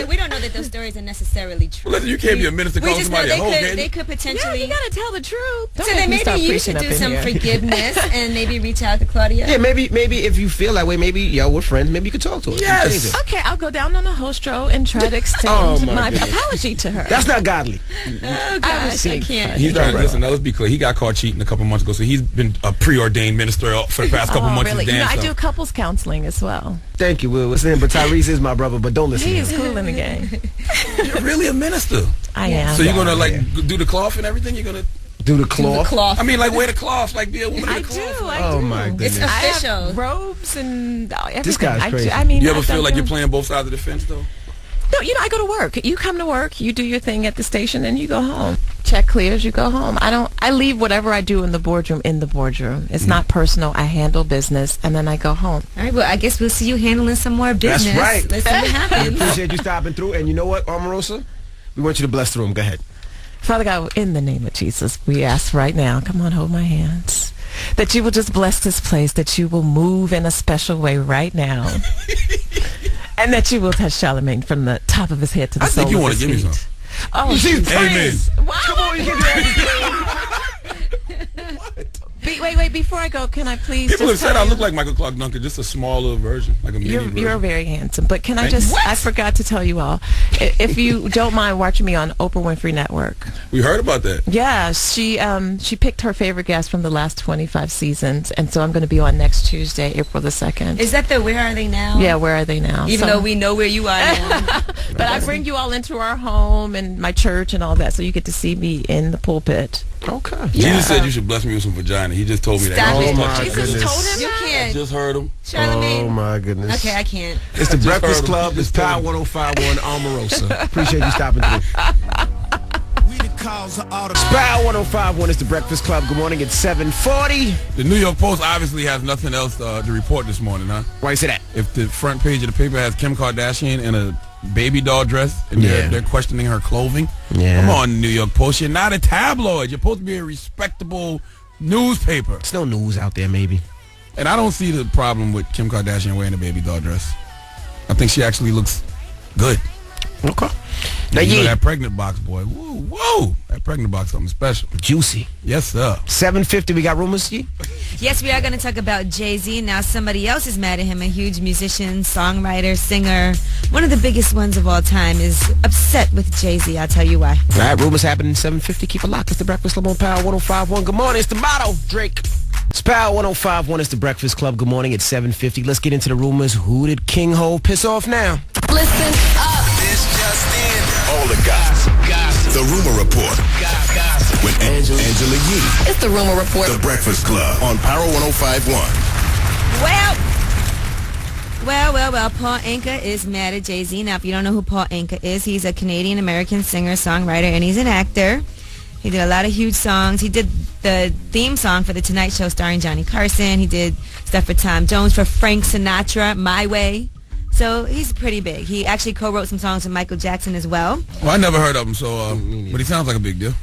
we don't know that those stories are necessarily true. Listen, you can't be a minister calling somebody a hoe, can you? They could potentially... Yeah, you got to tell the truth. So then maybe you should do some forgiveness and maybe reach out to Claudia. Yeah, maybe if you feel that way, maybe y'all were friends, maybe you could talk to her. Yes. Okay, I'll go down on the host row and try to extend my apology to her. That's not godly. Oh, gosh, I can't. He's trying to listen. Now, let's be clear. He got caught cheating a couple months ago, so he's been a preordained minister for the past couple months. Really? Damn I do couples counseling as well. Thank you, Will. Listen, but Tyrese is my brother, but don't listen. He is cool in the game. You're really a minister. I am. So you're gonna do the cloth and everything? You're gonna do the cloth? I mean, wear the cloth, be a woman in the cloth. I do. Oh my goodness. It's official. I have robes and everything. This guy's crazy. You ever feel like you're playing both sides of the fence, though? No, I go to work. You come to work, you do your thing at the station, and you go home. Check clears, you go home. I leave whatever I do in the boardroom. It's not personal. I handle business, and then I go home. All right, well, I guess we'll see you handling some more business. That's right. Let's see what happens. We appreciate you stopping through, and you know what, Omarosa? We want you to bless the room. Go ahead. Father God, in the name of Jesus, we ask right now, come on, hold my hands, that you will just bless this place, that you will move in a special way right now, and that you will touch Charlamagne from the top of his head to the sole of his feet. I think you want to give me some. Oh, she's amen. Come on, you can do What? Wait, before I go, can I please People have said I look like Michael Clark Duncan, just a smaller version, like a mini version. You're very handsome, but can I just, I forgot to tell you all, if you don't mind watching me on Oprah Winfrey Network. We heard about that. Yeah, she picked her favorite guest from the last 25 seasons, and so I'm going to be on next Tuesday, April the 2nd. Is that the Where Are They Now? Yeah, Where Are They Now? Even though we know where you are now. But I bring you all into our home and my church and all that, so you get to see me in the pulpit Okay. Jesus said you should bless me with some vagina. He just told me that. Stop Oh it. my Jesus goodness. told him you I can't. just heard him. Charlamagne. Oh my goodness. Okay, I can't. It's the I just Breakfast heard him. Club. It's Power 105.1 Omarosa. Appreciate you stopping through. It's Power 105.1 is the Breakfast Club. Good morning. It's 7:40. The New York Post obviously has nothing else to report this morning, huh? Why you say that? If the front page of the paper has Kim Kardashian in a baby doll dress and Yeah. they're questioning her clothing, Yeah. come on, New York Post. You're not a tabloid. You're supposed to be a respectable newspaper. There's no news out there, maybe. And I don't see the problem with Kim Kardashian wearing a baby doll dress. I think she actually looks good. Okay. Now, You know yeah, that pregnant box, boy. Whoa. That pregnant box, something special. juicy. Yes, sir. 7:50. We got rumors, Yee? Yes, we are going to talk about Jay-Z. Now, somebody else is mad at him, a huge musician, songwriter, singer. One of the biggest ones of all time is upset with Jay-Z. I'll tell you why. All right, rumors happening 7:50. Keep it locked. It's the Breakfast Club on Power 105.1. Good morning. It's the motto, Drake. It's Power 105.1. It's the Breakfast Club. Good morning. It's 7:50. Let's get into the rumors. Who did King Ho piss off now? Listen up. This just in. All the gossip. The Rumor Report. With Angela Yee. It's the Rumor Report. The Breakfast Club on Power 105.1. Well, Paul Anka is mad at Jay-Z. Now, if you don't know who Paul Anka is, he's a Canadian-American singer, songwriter, and he's an actor. He did a lot of huge songs. He did the theme song for The Tonight Show starring Johnny Carson. He did stuff for Tom Jones, for Frank Sinatra, My Way. So he's pretty big. He actually co-wrote some songs with Michael Jackson as well. Well, I never heard of him, so but he sounds like a big deal.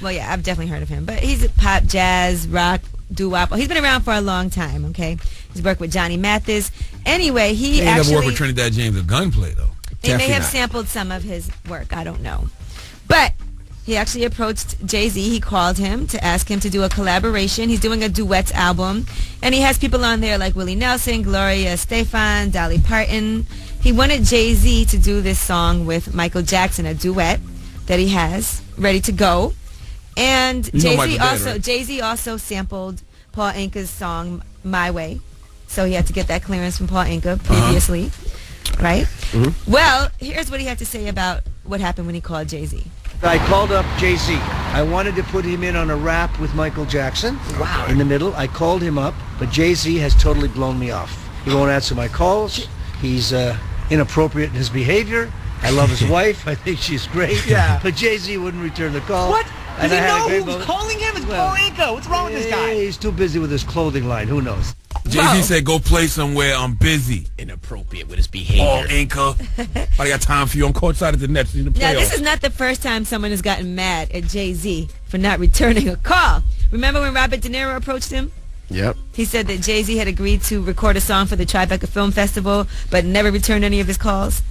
Well, yeah, I've definitely heard of him. But he's a pop, jazz, rock, doo-wop. He's been around for a long time, okay? He's worked with Johnny Mathis. Anyway, He ain't actually... never worked with Trinidad James at Gunplay, though. They may Definitely have not. sampled some of his work. I don't know. But he actually approached Jay-Z. He called him to ask him to do a collaboration. He's doing a duets album. And he has people on there like Willie Nelson, Gloria Estefan, Dolly Parton. He wanted Jay-Z to do this song with Michael Jackson, a duet that he has ready to go. And You know Michael Jay-Z dead, right? Jay-Z also sampled Paul Anka's song My Way. So he had to get that clearance from Paul Anka previously. Right? Well, here's what he had to say about what happened when he called Jay-Z. I called up Jay-Z. I wanted to put him in on a rap with Michael Jackson. Wow. In the middle. I called him up, but Jay-Z has totally blown me off. He won't answer my calls. He's inappropriate in his behavior. I love his wife. I think she's great. Yeah. But Jay-Z wouldn't return the call. What? And Does he I had a know great who's moment. calling him? It's Well, Paul Anka. What's wrong with this guy? He's too busy with his clothing line. Who knows? Jay-Z said, go play somewhere. I'm busy. Inappropriate with his Paul behavior. Anka. I got time for you. I'm courtside at the Nets in the Now, this playoffs. is not the first time someone has gotten mad at Jay-Z for not returning a call. Remember when Robert De Niro approached him? Yep. He said that Jay-Z had agreed to record a song for the Tribeca Film Festival, but never returned any of his calls.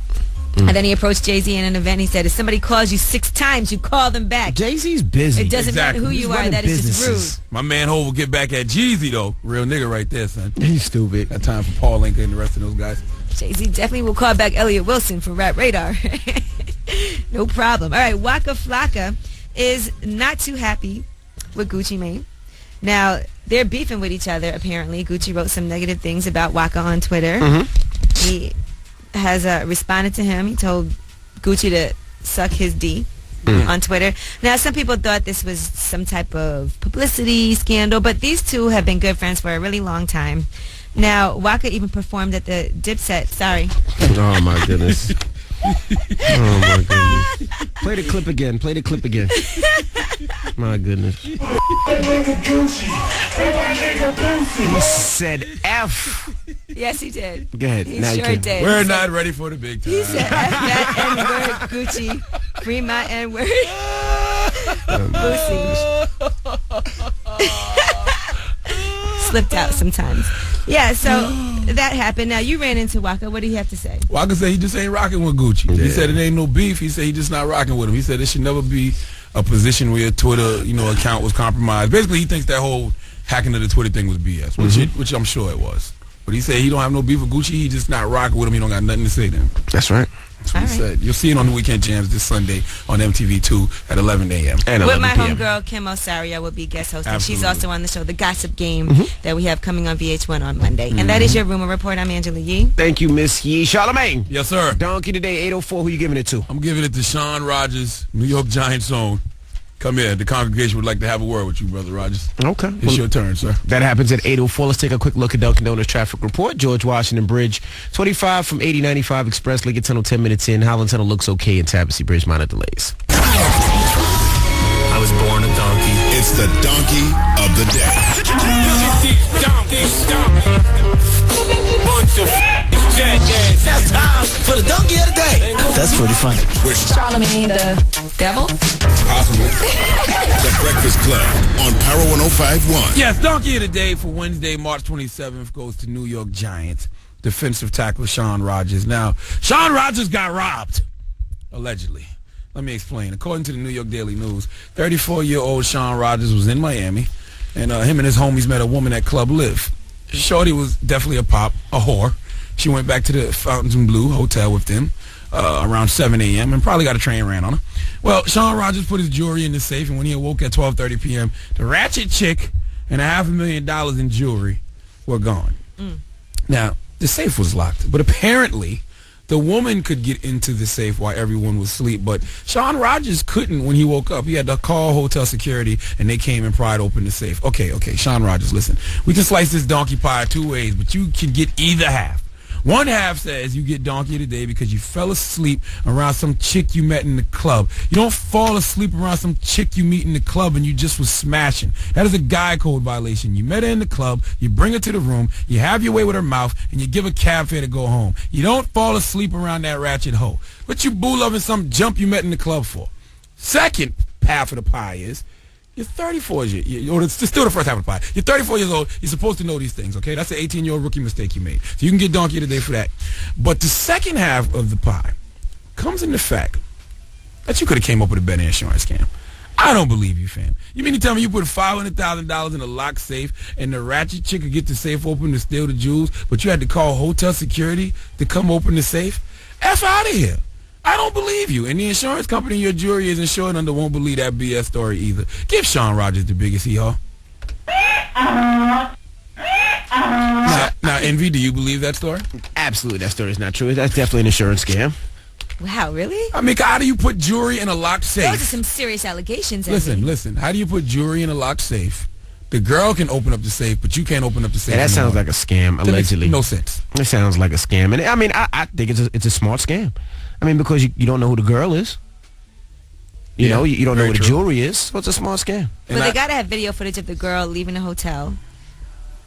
And then he approached Jay-Z in an event. He said, if somebody calls you 6 times, you call them back. Jay-Z's busy. It doesn't Exactly. matter who He's you are. running That is just businesses. rude. My man Ho will get back at Jeezy, though. Real nigga right there, son. He's stupid. Got time for Paul Anka and the rest of those guys. Jay-Z definitely will call back Elliot Wilson for Rap Radar. No problem. All right, Waka Flocka is not too happy with Gucci Mane. Now, they're beefing with each other, apparently. Gucci wrote some negative things about Waka on Twitter. He has responded to him. He told Gucci to suck his D on Twitter. Now, some people thought this was some type of publicity scandal, but these two have been good friends for a really long time. Now, Waka even performed at the Dipset. Sorry. Oh, my goodness. Oh, my goodness. Play the clip again. Play the clip again. My goodness. He said F. Yes, he did. Go ahead. He Now you sure can. did. We're He said- not ready for the big time. He said, F that N-word, Gucci. Free my N-word. Boosie. Slipped out sometimes. Yeah, so that happened. Now, you ran into Waka. What do you have to say? Waka said he just ain't rocking with Gucci. He said it ain't no beef. He said he just not rocking with him. He said it should never be a position where your Twitter, account was compromised. Basically, he thinks that whole hacking of the Twitter thing was BS, which I'm sure it was. But he said he don't have no beef with Gucci. He just not rocking with him. He don't got nothing to say to him. That's right. That's what he All right. said. You'll see it on the Weekend Jams this Sunday on MTV2 at 11 a.m. And With 11 my p.m. homegirl, Kim Osaria, will be guest hosting. Absolutely. She's also on the show, The Gossip Game, that we have coming on VH1 on Monday. And that is your Rumor Report. I'm Angela Yee. Thank you, Miss Yee. Charlamagne. Yes, sir. Donkey today, 804. Who you giving it to? I'm giving it to Sean Rogers, New York Giants own. Come here. The congregation would like to have a word with you, Brother Rogers. Okay. It's your turn, sir. That happens at 8:04. Let's take a quick look at Dunkin' Donuts traffic report. George Washington Bridge, 25 from 8095 Express. Lincoln Tunnel, 10 minutes in. Holland Tunnel looks okay, and Tabassy Bridge, minor delays. I was born a donkey. It's the donkey of the day. That's time for the donkey of the day. That's pretty funny. Charlamagne the devil. Possible. The Breakfast Club on Power 105.1. Yes, donkey of the day for Wednesday, March 27th goes to New York Giants defensive tackle Shaun Rogers. Now, Shaun Rogers got robbed, allegedly. Let me explain. According to the New York Daily News, 34-year-old Shaun Rogers was in Miami, and him and his homies met a woman at Club Live. Shorty was definitely a whore. She went back to the Fontainebleau Hotel with them around 7 a.m. and probably got a train ran on her. Well, Shaun Rogers put his jewelry in the safe, and when he awoke at 12:30 p.m., the ratchet chick and $500,000 in jewelry were gone. Now, the safe was locked, but apparently the woman could get into the safe while everyone was asleep, but Shaun Rogers couldn't when he woke up. He had to call hotel security, and they came and pried open the safe. Okay, Shaun Rogers, listen. We can slice this donkey pie 2 ways, but you can get either half. One half says you get donkey of the day because you fell asleep around some chick you met in the club. You don't fall asleep around some chick you meet in the club and you just was smashing. That is a guy code violation. You met her in the club, you bring her to the room, you have your way with her mouth, and you give a cab fare to go home. You don't fall asleep around that ratchet hoe. What you boo-loving some jump you met in the club for? Second half of the pie is, you're 34 years old. It's still the first half of the pie. You're 34 years old. You're supposed to know these things, okay? That's an 18-year-old rookie mistake you made. So you can get donkey of the day for that. But the second half of the pie comes in the fact that you could have came up with a better insurance scam. I don't believe you, fam. You mean to tell me you put $500,000 in a locked safe and the ratchet chick could get the safe open to steal the jewels, but you had to call hotel security to come open the safe? F out of here. I don't believe you. And the insurance company your jury is insured under won't believe that BS story either. Give Shaun Rogers the biggest hee-haw. Now, Envy, do you believe that story? Absolutely, that story is not true. That's definitely an insurance scam. Wow, really? I mean, how do you put jewelry in a locked safe? Those are some serious allegations. Envy. Listen. How do you put jewelry in a locked safe? The girl can open up the safe, but you can't open up the safe. Yeah, that sounds like a scam, allegedly. No sense. It sounds like a scam. And I mean, I think it's a smart scam. I mean, because you don't know who the girl is. You know, you don't know what the jewelry is. So it's a small scam. But they got to have video footage of the girl leaving the hotel.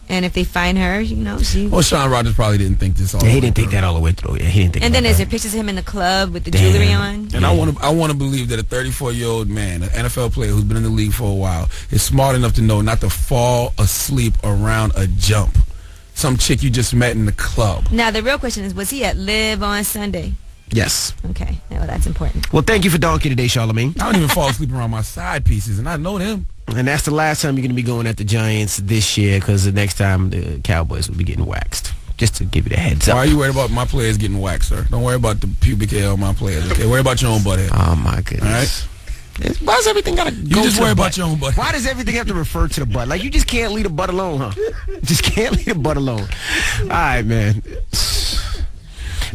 And if they find her, you know, she... Well, Shaun Rogers probably didn't think this all the way he didn't think that all the way through. Yeah, he didn't think. And then is there pictures of him in the club with the jewelry on? And I want to believe that a 34-year-old man, an NFL player who's been in the league for a while, is smart enough to know not to fall asleep around a jump. Some chick you just met in the club. Now, the real question is, was he at Live on Sunday? Yes. Okay. Well, that's important. Well, thank you for donkey today, Charlamagne. I don't even fall asleep around my side pieces, and I know them. And that's the last time you're going to be going at the Giants this year, because the next time the Cowboys will be getting waxed. Just to give you the heads up. Why are you worried about my players getting waxed, sir? Don't worry about the pubic hair on my players, okay? Worry about your own butt hair. Oh, my goodness. All right? Why does everything got to go just to worry the about butt? your own butt. Why does everything have to refer to the butt? Like, you just can't leave the butt alone, huh? Just can't leave the butt alone. All right, man.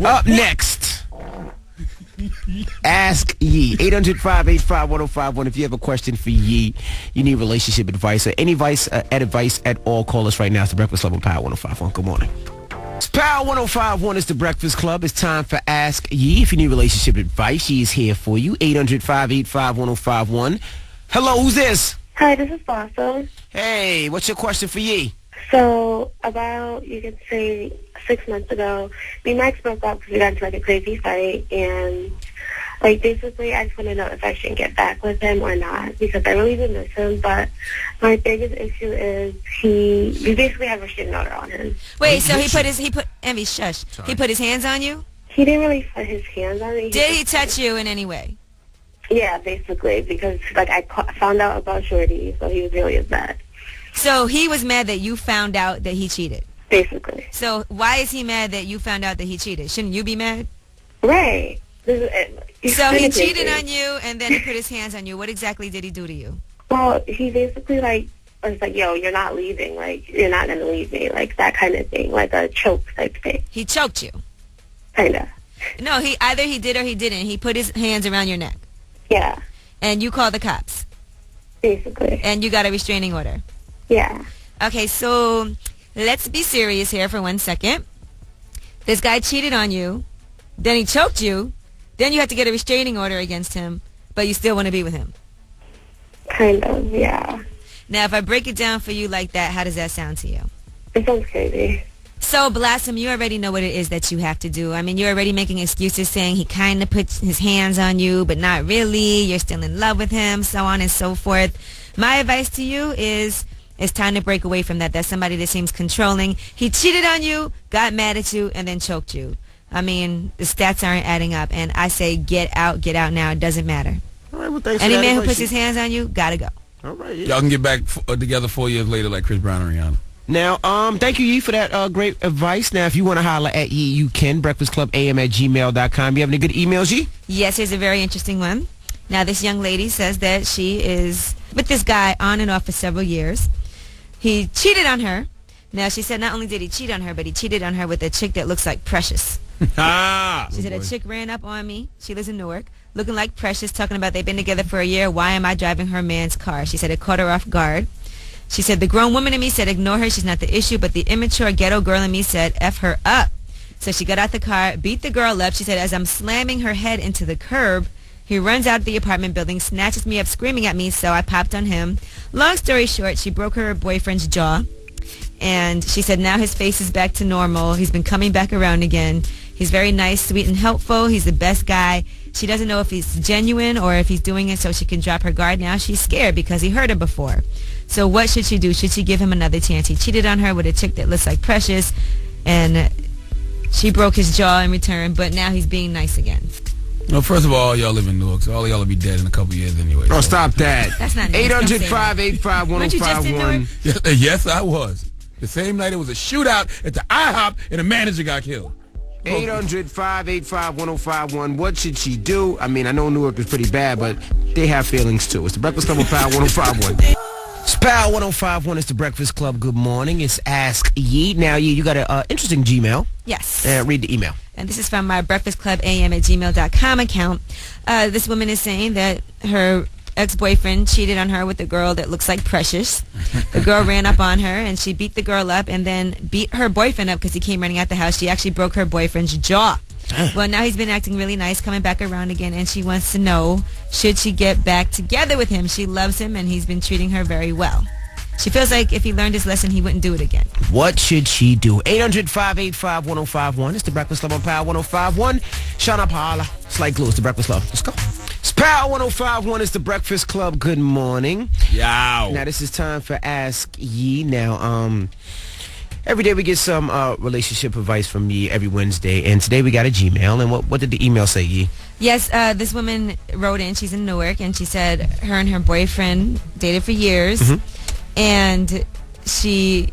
Up next. Ask Yee. 800-585-1051. If you have a question for Yee, you need relationship advice or any advice at all, call us right now. It's the Breakfast Club on Power 105.1. Good morning. It's Power 105.1. It's the Breakfast Club. It's time for Ask Yee. If you need relationship advice, Yee is here for you. 800-585-1051. Hello, who's this? Hi, this is Blossom. Hey, what's your question for Yee? So, about, you could say, 6 months ago, me and my ex broke up because we got into, like, a crazy fight, and, like, basically, I just want to know if I should get back with him or not, because I really do miss him, but my biggest issue is we basically have a restraining order on him. Wait, so Envy, shush. Sorry. He put his hands on you? He didn't really put his hands on me. Did he touch you in any way? Yeah, basically, because, like, I found out about Shorty, so he was really upset. So he was mad that you found out that he cheated? Basically. So why is he mad that you found out that he cheated? Shouldn't you be mad? Right. So he cheated on you, and then he put his hands on you. What exactly did he do to you? Well, he basically, was like, yo, you're not leaving. Like, you're not going to leave me. Like, that kind of thing. Like a choke type thing. He choked you? Kind of. No, either he did or he didn't. He put his hands around your neck. Yeah. And you called the cops? Basically. And you got a restraining order? Yeah. Okay, so let's be serious here for 1 second. This guy cheated on you, then he choked you, then you have to get a restraining order against him, but you still want to be with him. Kind of, yeah. Now, if I break it down for you like that, how does that sound to you? It sounds crazy. So, Blossom, you already know what it is that you have to do. I mean, you're already making excuses saying he kind of puts his hands on you, but not really. You're still in love with him, so on and so forth. My advice to you is it's time to break away from that. That's somebody that seems controlling. He cheated on you, got mad at you, and then choked you. I mean, the stats aren't adding up, and I say get out now. It doesn't matter. All right, well, thanks Any for that man who advice. puts his hands on you, gotta go. All right. Yeah. Y'all can get back together 4 years later like Chris Brown and Rihanna. Now, thank you, Yee, for that great advice. Now, if you want to holler at Yee, you can. BreakfastClubAM@gmail.com. You have any good emails, Yee? Yes, here's a very interesting one. Now, this young lady says that she is with this guy on and off for several years. He cheated on her. Now, she said not only did he cheat on her, but he cheated on her with a chick that looks like Precious. She said, a chick ran up on me. She lives in Newark, looking like Precious, talking about they've been together for a year. Why am I driving her man's car? She said it caught her off guard. She said the grown woman in me said ignore her. She's not the issue, but the immature ghetto girl in me said F her up. So she got out the car, beat the girl up. She said as I'm slamming her head into the curb, he runs out of the apartment building, snatches me up, screaming at me, so I popped on him. Long story short, she broke her boyfriend's jaw. And she said now his face is back to normal. He's been coming back around again. He's very nice, sweet, and helpful. He's the best guy. She doesn't know if he's genuine or if he's doing it so she can drop her guard. Now she's scared because he hurt her before. So what should she do? Should she give him another chance? He cheated on her with a chick that looks like Precious, and she broke his jaw in return, but now he's being nice again. No, first of all, y'all live in Newark, so all of y'all will be dead in a couple years anyway. Oh, stop that. That's not nice. 800-585-1051. Yes, I was. The same night it was a shootout at the IHOP and the manager got killed. 800-585-1051. What should she do? I mean, I know Newark is pretty bad, but they have feelings too. It's the Breakfast Club on Power 105.1. It's Power 105.1. It's the Breakfast Club. Good morning. It's Ask Yee. Now, Yee, you got an interesting Gmail. Yes. Read the email. And this is from my breakfastclubam@gmail.com account. This woman is saying that her ex-boyfriend cheated on her with a girl that looks like Precious. The girl ran up on her, and she beat the girl up and then beat her boyfriend up because he came running out the house. She actually broke her boyfriend's jaw. Well, now he's been acting really nice, coming back around again, and she wants to know, should she get back together with him? She loves him, and he's been treating her very well. She feels like if he learned his lesson, he wouldn't do it again. What should she do? 800-585-1051. It's the Breakfast Club on Power 105.1. Shauna Pahala. It's like glue. It's the Breakfast Club. Let's go. It's Power 105.1. It's the Breakfast Club. Good morning. Yow. Now, this is time for Ask Yee. Now, every day we get some relationship advice from Yee every Wednesday, and today we got a Gmail. And what did the email say, Yee? Yes, this woman wrote in. She's in Newark, and she said her and her boyfriend dated for years, and she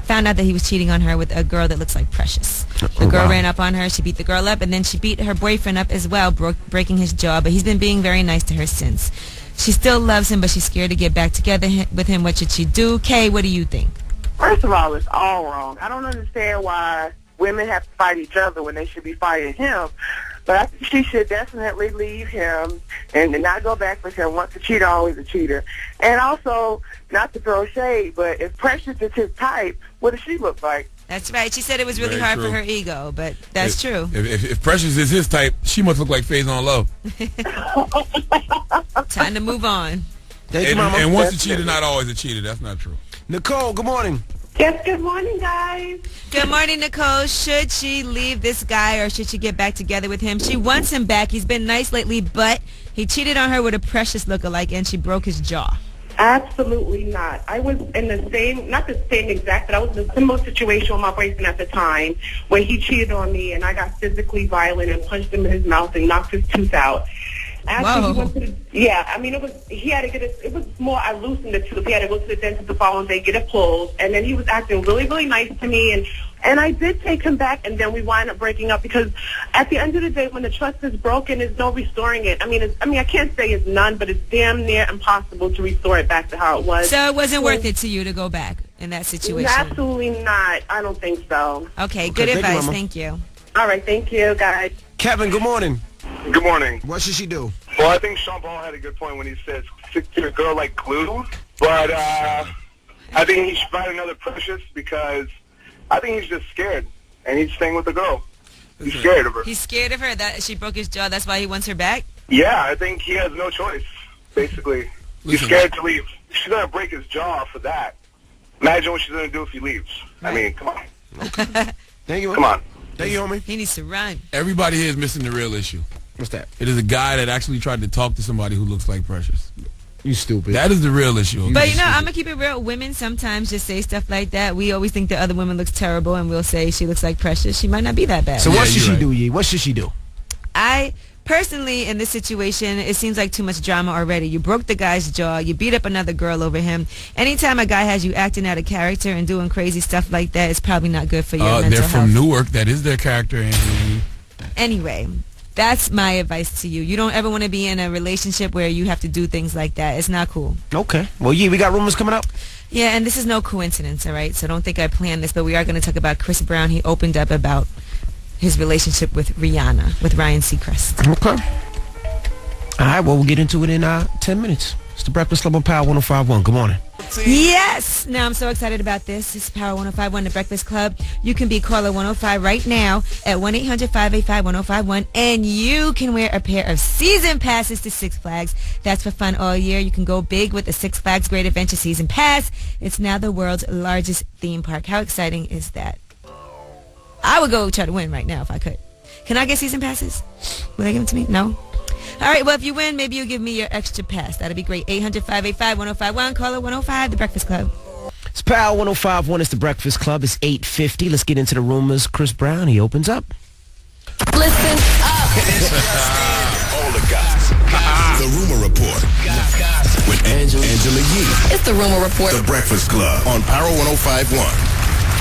found out that he was cheating on her with a girl that looks like Precious. The girl ran up on her. She beat the girl up, and then she beat her boyfriend up as well, breaking his jaw. But he's been being very nice to her since. She still loves him, but she's scared to get back together with him. What should she do? Kay, what do you think? First of all, it's all wrong. I don't understand why women have to fight each other when they should be fighting him. But I think she should definitely leave him and not go back with him. Once a cheater, always a cheater. And also, not to throw shade, but if Precious is his type, what does she look like? That's right. She said it was really Very hard true. for her ego, but that's true. If Precious is his type, she must look like Faison Love. Time to move on. Thank you, Mama. And once a cheater, not always a cheater. That's not true. Nicole, good morning. Yes, good morning, guys. Good morning, Nicole. Should she leave this guy or should she get back together with him? She wants him back. He's been nice lately, but he cheated on her with a Precious lookalike, and she broke his jaw. Absolutely not. I was in the same, not the same exact, but I was in a similar situation with my boyfriend at the time where he cheated on me, and I got physically violent and punched him in his mouth and knocked his tooth out. After he went to the, he had to get it was more, I loosened the tooth. He had to go to the dentist the following day, get it pulled, and then he was acting really, really nice to me, and I did take him back, and then we wind up breaking up because at the end of the day, when the trust is broken, there's no restoring it. I mean, I can't say it's none, but it's damn near impossible to restore it back to how it was. So it wasn't worth it to you to go back in that situation? Absolutely not. I don't think so. Okay, good advice. Thank you. All right, thank you, guys. Kevin, good morning. Good morning. What should she do? Well, I think Sean Paul had a good point when he says stick to a girl like glue. But I think he should find another Precious because I think he's just scared. And he's staying with the girl. He's scared of her. He's scared of her that she broke his jaw. That's why he wants her back? Yeah, I think he has no choice, basically. He's scared to leave. She's going to break his jaw for that. Imagine what she's going to do if he leaves. I mean, come on. Thank you. Come on. Thank you, homie. He needs to run. Everybody here is missing the real issue. What's that? It is a guy that actually tried to talk to somebody who looks like Precious. You stupid. That is the real issue. But, I'm going to keep it real. Women sometimes just say stuff like that. We always think the other woman looks terrible, and we'll say she looks like Precious. She might not be that bad. So what should she do, Yee? What should she do? I personally, in this situation, it seems like too much drama already. You broke the guy's jaw. You beat up another girl over him. Anytime a guy has you acting out of character and doing crazy stuff like that, it's probably not good for your mental they're health. from Newark. That is their character. Anyway, that's my advice to you. You don't ever want to be in a relationship where you have to do things like that. It's not cool. Okay. Well, Yee, we got rumors coming up. Yeah, and this is no coincidence, all right? So don't think I planned this, but we are going to talk about Chris Brown. He opened up about his relationship with Rihanna, with Ryan Seacrest. Okay. All right, well, we'll get into it in 10 minutes. It's the Breakfast Club on Power 105.1. Good morning. Yes! Now, I'm so excited about this. This is Power 105.1, the Breakfast Club. You can be caller 105 right now at 1-800-585-1051, and you can wear a pair of season passes to Six Flags. That's for fun all year. You can go big with the Six Flags Great Adventure Season Pass. It's now the world's largest theme park. How exciting is that? I would go try to win right now if I could. Can I get season passes? Will they give them to me? No? All right, well, if you win, maybe you'll give me your extra pass. That'd be great. 800-585-1051. Caller 105, The Breakfast Club. It's Power 105.1. It's the Breakfast Club. It's 8:50. Let's get into the rumors. Chris Brown, he opens up. Listen up. All the gossip. The Rumor Report. With Angela Yee. It's the Rumor Report. The Breakfast Club on Power 105.1.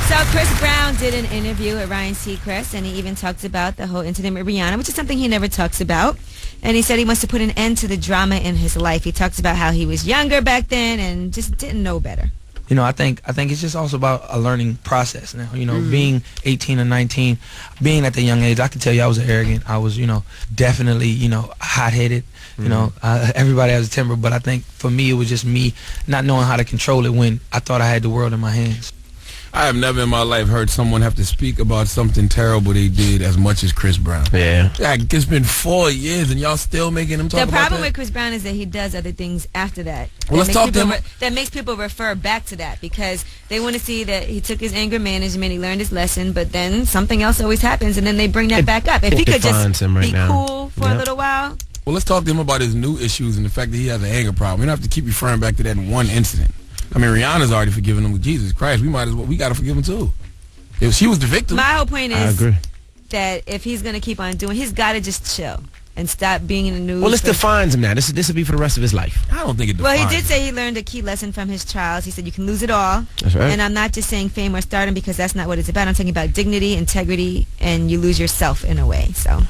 So Chris Brown did an interview with Ryan Seacrest, and he even talked about the whole incident with Rihanna, which is something he never talks about. And he said he wants to put an end to the drama in his life. He talks about how he was younger back then and just didn't know better. You know, I think it's just also about a learning process now. You know, being 18 or 19, being at the young age, I can tell you I was arrogant. I was, definitely, hot-headed. You know, everybody has a temper, but I think for me it was just me not knowing how to control it when I thought I had the world in my hands. I have never in my life heard someone have to speak about something terrible they did as much as Chris Brown. Yeah. Like, it's been 4 years and y'all still making him talk about that? The problem with Chris Brown is that he does other things after that. Well, let's talk to him. That makes people refer back to that because they want to see that he took his anger management, he learned his lesson, but then something else always happens and then they bring that back up. If he could just be cool for a little while. Well, let's talk to him about his new issues and the fact that he has an anger problem. We don't have to keep referring back to that one incident. I mean, Rihanna's already forgiven him with Jesus Christ. We got to forgive him too. If she was the victim. My whole point is that if he's going to keep on doing, he's got to just chill and stop being in the news. Well, this defines him now. This will be for the rest of his life. I don't think it defines him. Well, he did say he learned a key lesson from his trials. He said you can lose it all. That's right. And I'm not just saying fame or stardom because that's not what it's about. I'm talking about dignity, integrity, and you lose yourself in a way. So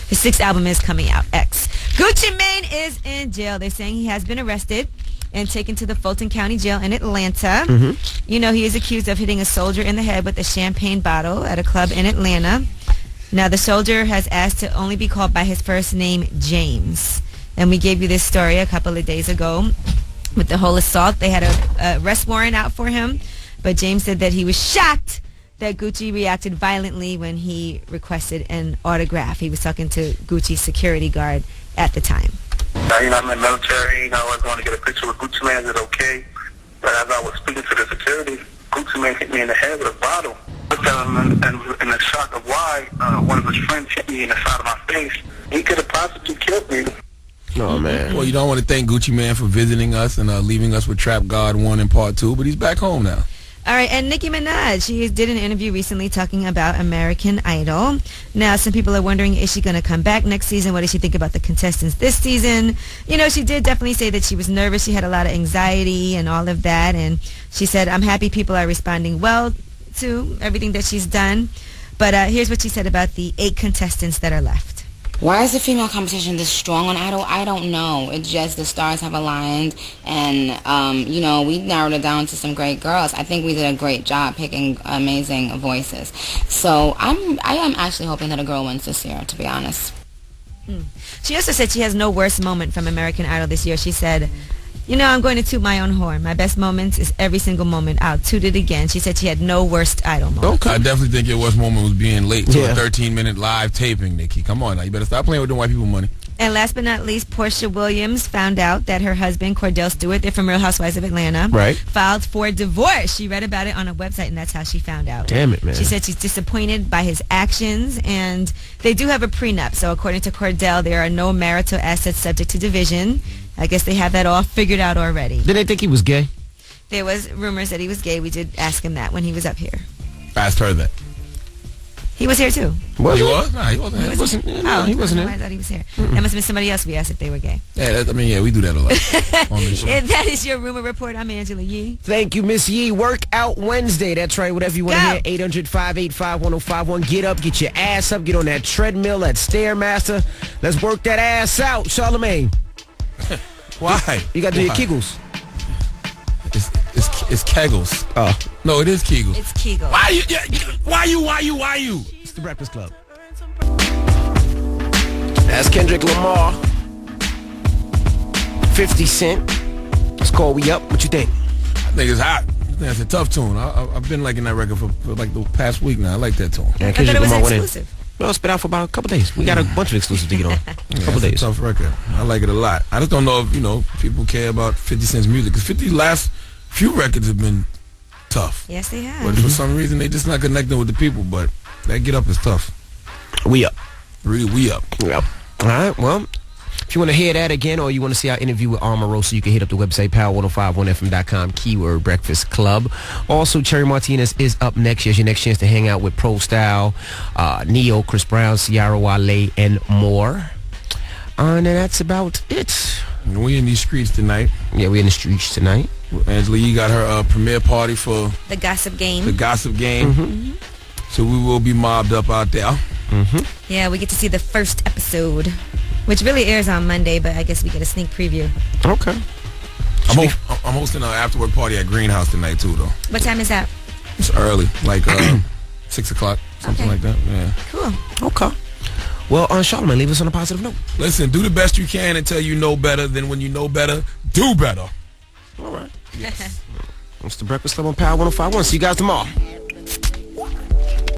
his 6th album is coming out, X. Gucci Mane is in jail. They're saying he has been arrested and taken to the Fulton County Jail in Atlanta. You know, he is accused of hitting a soldier in the head with a champagne bottle at a club in Atlanta. Now, the soldier has asked to only be called by his first name, James. And we gave you this story a couple of days ago with the whole assault. They had a arrest warrant out for him, but James said that he was shocked that Gucci reacted violently when he requested an autograph. He was talking to Gucci's security guard at the time. I'm in the military. I was going to get a picture with Gucci Mane. Is it okay? But as I was speaking to the security, Gucci Mane hit me in the head with a bottle. I looked at him and in the shock of why one of his friends hit me in the side of my face. He could have possibly killed me. Oh, man. Well, you don't want to thank Gucci Mane for visiting us and leaving us with Trap God 1 and Part 2, but he's back home now. All right, and Nicki Minaj, she did an interview recently talking about American Idol. Now, some people are wondering, is she going to come back next season? What does she think about the contestants this season? You know, she did definitely say that she was nervous. She had a lot of anxiety and all of that. And she said, I'm happy people are responding well to everything that she's done. But here's what she said about the 8 contestants that are left. Why is the female competition this strong on Idol? I don't know. It's just the stars have aligned, and, we narrowed it down to some great girls. I think we did a great job picking amazing voices. So I am actually hoping that a girl wins this year, to be honest. She also said she has no worst moment from American Idol this year. She said, I'm going to toot my own horn. My best moments is every single moment. I'll toot it again. She said she had no worst Idol moment. Okay. I definitely think your worst moment was being late to a 13-minute live taping, Nikki. Come on now. You better stop playing with the white people money. And last but not least, Portia Williams found out that her husband, Cordell Stewart, they're from Real Housewives of Atlanta, filed for divorce. She read about it on a website, and that's how she found out. Damn it, man. She said she's disappointed by his actions, and they do have a prenup. So according to Cordell, there are no marital assets subject to division. I guess they have that all figured out already. Did they think he was gay? There was rumors that he was gay. We did ask him that when he was up here. I asked her that. He was here too. Was he? Was? Nah, he wasn't. He wasn't. No, he wasn't here. I thought he was here. That must have been somebody else we asked if they were gay. Yeah, we do that a lot on the show. And that is your rumor report. I'm Angela Yee. Thank you, Miss Yee. Workout Wednesday. That's right. Whatever you want to hear. 800-585-1051. Get up, get your ass up, get on that treadmill, that Stairmaster. Let's work that ass out, Charlamagne. Why? You got to do your Kegels. It's Kegels. Oh. No, it is Kegels. It's Kegels. Why you? It's the Breakfast Club. That's Kendrick Lamar. 50 Cent. It's called We Up. What you think? I think it's hot. I think that's a tough tune. I've been liking that record for like the past week now. I like that tune. Yeah, I thought it was exclusive. No, it's been out for about a couple days. We got a bunch of exclusives to get on. A couple days. It's a tough record. I like it a lot. I just don't know if, people care about 50 Cent's music. Because 50's last few records have been tough. Yes, they have. But for some reason, they just not connecting with the people. But that Get Up is tough. We Up. Really, we up. Yep. All right, well, if you want to hear that again or you want to see our interview with Omarosa, you can hit up the website, power1051fm.com, keyword Breakfast Club. Also, Cherry Martinez is up next. Here's your next chance to hang out with Pro Style, Neo, Chris Brown, Ciara, Wale, and more. And that's about it. We in these streets tonight. Yeah, we in the streets tonight. Angela Yee got her premiere party for The Gossip Game. Mm-hmm. So we will be mobbed up out there. Mm-hmm. Yeah, we get to see the first episode, which really airs on Monday, but I guess we get a sneak preview. Okay. I'm hosting an after-work party at Greenhouse tonight, too, though. What time is that? It's early, like 6 o'clock, something like that. Yeah. Cool. Okay. Well, Charlamagne, leave us on a positive note. Listen, do the best you can until you know better. Then when you know better, do better. All right. Yes. It's the Breakfast Club on Power 105.1. See you guys tomorrow.